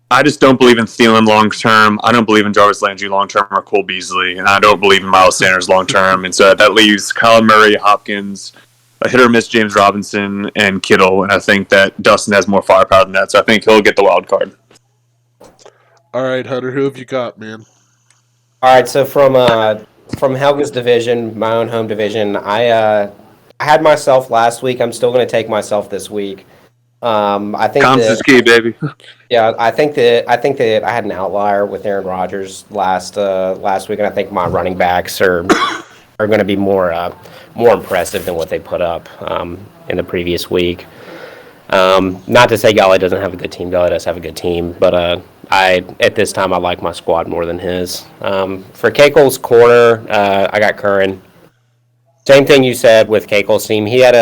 I just don't believe in Thielen long term. I don't believe in Jarvis Landry long term or Cole Beasley, and I don't believe in Miles Sanders long term. And so that leaves Kyler Murray, Hopkins, a hit or miss James Robinson, and Kittle. And I think that Dustin has more firepower than that, so I think he'll get the wild card. All right, Hunter, who have you got, man? All right, so from Helga's division, my own home division, I had myself last week. I'm still going to take myself this week. I think Comms is key, baby. Yeah, I think that I had an outlier with Aaron Rodgers last week, and I think my running backs are going to be more impressive than what they put up in the previous week. Not to say Golly doesn't have a good team. Golly does have a good team, but at this time I like my squad more than his. For Keiko's corner, I got Curran. Same thing you said with Keiko's team. He had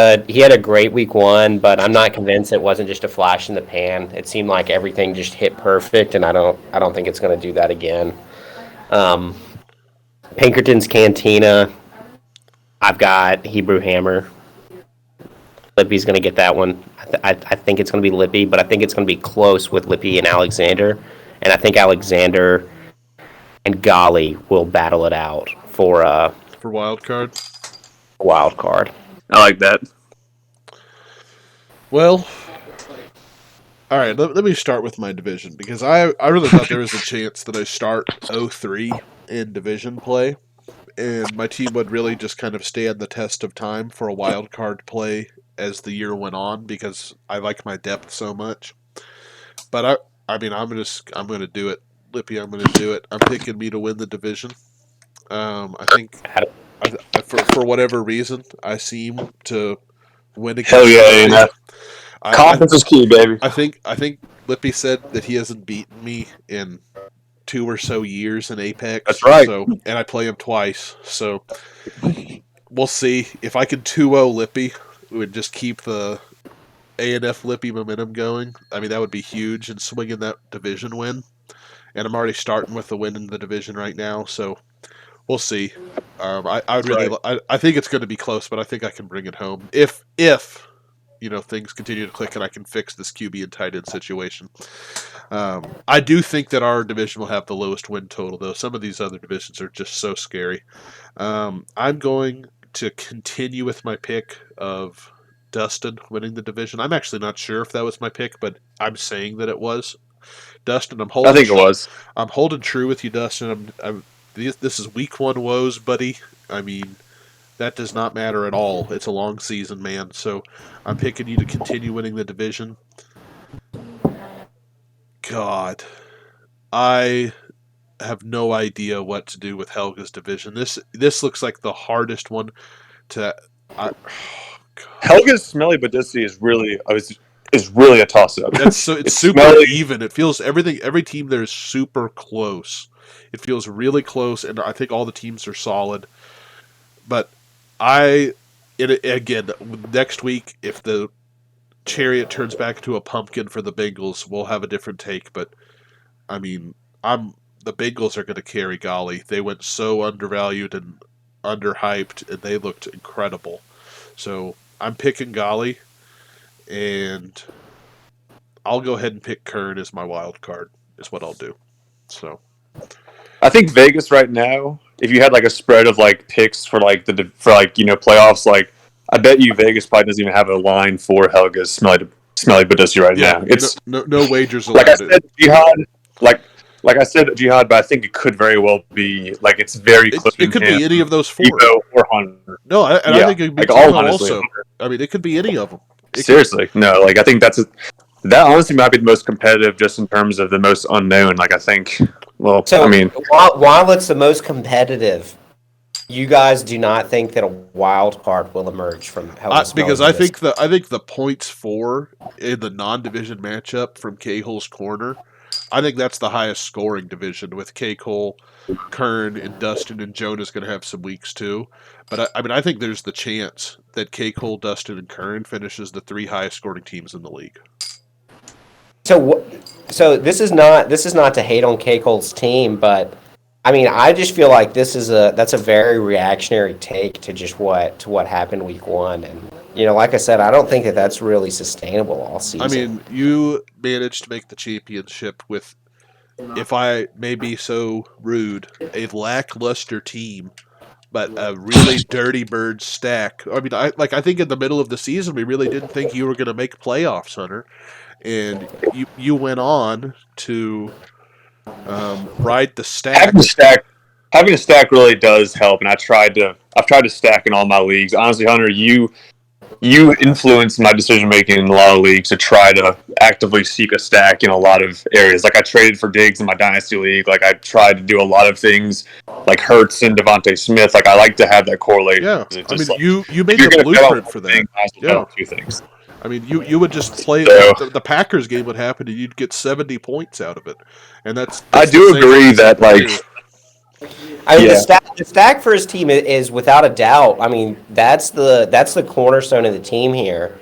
a great week one, but I'm not convinced it wasn't just a flash in the pan. It seemed like everything just hit perfect, and I don't think it's going to do that again. Pinkerton's Cantina. I've got Hebrew Hammer. Lippy's going to get that one. I think it's going to be Lippy, but I think it's going to be close with Lippy and Alexander. And I think Alexander and Golly will battle it out for a wild card. wild card. I like that. Well, all right. Let me start with my division because I really thought there was a chance that I start 0-3 in division play, and my team would really just kind of stand the test of time for a wild card play as the year went on because I like my depth so much. But I mean, I'm gonna do it, Lippy. I'm gonna do it. I'm picking me to win the division. I think for whatever reason I seem to win Hell against yeah, Lippy. yeah. I Confidence is key, baby. I think Lippy said that he hasn't beaten me in 2 or so years in Apex. That's right. So and I play him twice. So we'll see if I can 2-0 Lippy. We would just keep the A&F Lippy momentum going. I mean that would be huge and swinging that division win. And I'm already starting with the win in the division right now. So we'll see. I would really I think it's going to be close, but I think I can bring it home if things continue to click and I can fix this QB and tight end situation. I do think that our division will have the lowest win total, though. Some of these other divisions are just so scary. I'm going to continue with my pick of Dustin winning the division. I'm actually not sure if that was my pick, but I'm saying that it was. Dustin, I think it was. I'm holding true with you, Dustin. This is week one woes, buddy. I mean, that does not matter at all. It's a long season, man. So I'm picking you to continue winning the division. God, I have no idea what to do with Helga's division. This looks like the hardest one to. Helga's Smelly Badissi is really a toss up. It's super smelly. even. It feels every team there is super close. It feels really close, and I think all the teams are solid. But again, next week, if the Chariot turns back into a pumpkin for the Bengals, we'll have a different take. But I mean, the Bengals are going to carry Golly. They went so undervalued and underhyped, and they looked incredible. So I'm picking Golly, and I'll go ahead and pick Kern as my wild card. Is what I'll do. So I think Vegas right now, if you had like a spread of like picks for like playoffs, like I bet you Vegas probably doesn't even have a line for Helga's Smelly Badissi right now. It's no wagers allowed. Like I said, Jihad, like I said, Jihad, but I think it could very well be like it's very close. It could be any of those four. Evo or Hunter. No, I think it could be like all honestly, also. I mean, it could be any of them. Seriously, no. Like I think that honestly might be the most competitive, just in terms of the most unknown. Like I think. Well, So I mean, while it's the most competitive, you guys do not think that a wild card will emerge from because I think the points for in the non-division matchup from Cahill's corner, I think that's the highest scoring division with Cole, Kern, and Dustin, and Jonah's going to have some weeks too. But I mean, I think there's the chance that Cole, Dustin, and Kern finishes the three highest scoring teams in the league. So this is not to hate on Cole's team, but I mean, I just feel like that's a very reactionary take to what happened week one, and like I said, I don't think that that's really sustainable all season. I mean, you managed to make the championship with, if I may be so rude, a lackluster team, but a really dirty bird stack. I mean, I think in the middle of the season we really didn't think you were going to make playoffs, Hunter, and you went on to ride the stack. Having a stack really does help, and I've tried to stack in all my leagues. Honestly, Hunter, you influenced my decision making in a lot of leagues to try to actively seek a stack in a lot of areas. Like I traded for Diggs in my dynasty league. Like I tried to do a lot of things, like Hurts and Devontae Smith. Like I like to have that correlation. Yeah, I mean, you made the blueprint for that. Yeah, two things. I mean, you would just play the Packers game would happen, and you'd get 70 points out of it, and that's I do agree that like. I mean, the stack for his team is without a doubt. I mean, that's the cornerstone of the team here.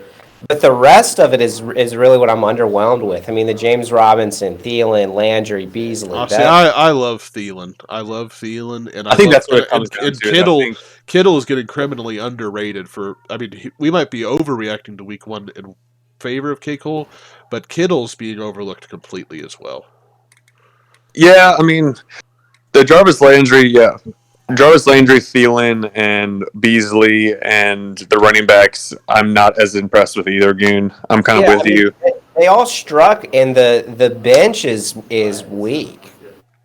But the rest of it is really what I'm underwhelmed with. I mean, the James Robinson, Thielen, Landry, Beasley. See, That I love Thielen. I love Thielen, and I I think love that's what it comes down and to. Is I Kittle. think Kittle is getting criminally underrated for. I mean, we might be overreacting to Week 1 in favor of K. Cole, but Kittle's being overlooked completely as well. yeah, I mean the Jarvis Landry, Thielen, and Beasley, and the running backs. I'm not as impressed with either. Goon, I'm kind of yeah, with I mean, you. they all struck, and the bench is weak.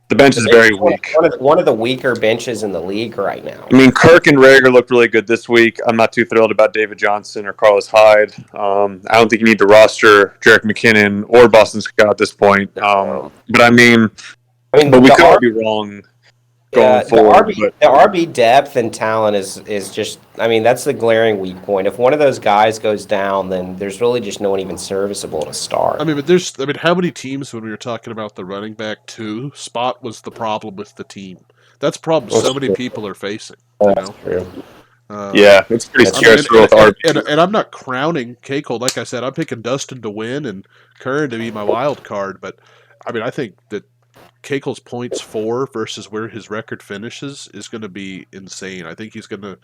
The bench The is bench very is weak. one of the weaker benches in the league right now. I mean, Kirk and Rager looked really good this week. I'm not too thrilled about David Johnson or Carlos Hyde. I don't think you need to roster Jerick McKinnon or Boston Scott at this point. But I mean, I mean, but we the could all be wrong going Yeah, forward. But the RB depth and talent is just. I mean, that's the glaring weak point. If one of those guys goes down, then there's really just no one even serviceable to start. I mean, but there's. I mean, how many teams when we were talking about the running back 2 spot was the problem with the team? That's a problem so many people are facing. You That's know. true. yeah, it's pretty That's I mean, scarce for both RB. and I'm not crowning K. Cole. Like I said, I'm picking Dustin to win and Curran to be my wild card. But I mean, I think that K. Cole's points for versus where his record finishes is going to be insane. I think he's going to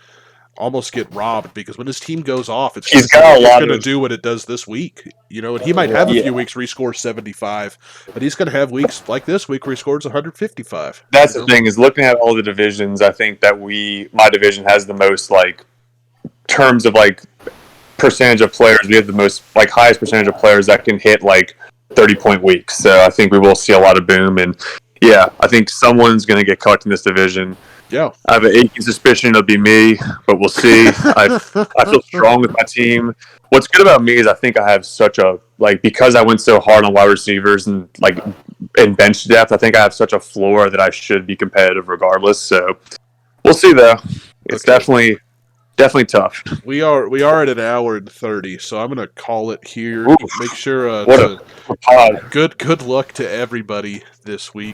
almost get robbed because when his team goes off, it's He's just gonna, got a it's lot going to of do what it does this week. You know, and he might have a yeah. few weeks where he scores 75, but he's going to have weeks like this week where he scores 155. That's You the know? thing is looking at all the divisions. I think that my division has the most like terms of like percentage of players. We have the most like highest percentage of players that can hit like 30-point weeks. So I think we will see a lot of boom. And yeah, I think someone's going to get cut in this division. Yeah. I have an aching suspicion it'll be me, but we'll see. I feel strong with my team. What's good about me is I think I have such a like because I went so hard on wide receivers and like in bench depth. I think I have such a floor that I should be competitive regardless. So we'll see though. It's Okay. definitely tough. We are at an hour and 30, so I'm gonna call it here. Ooh, Make sure what to a pod. good luck to everybody this week.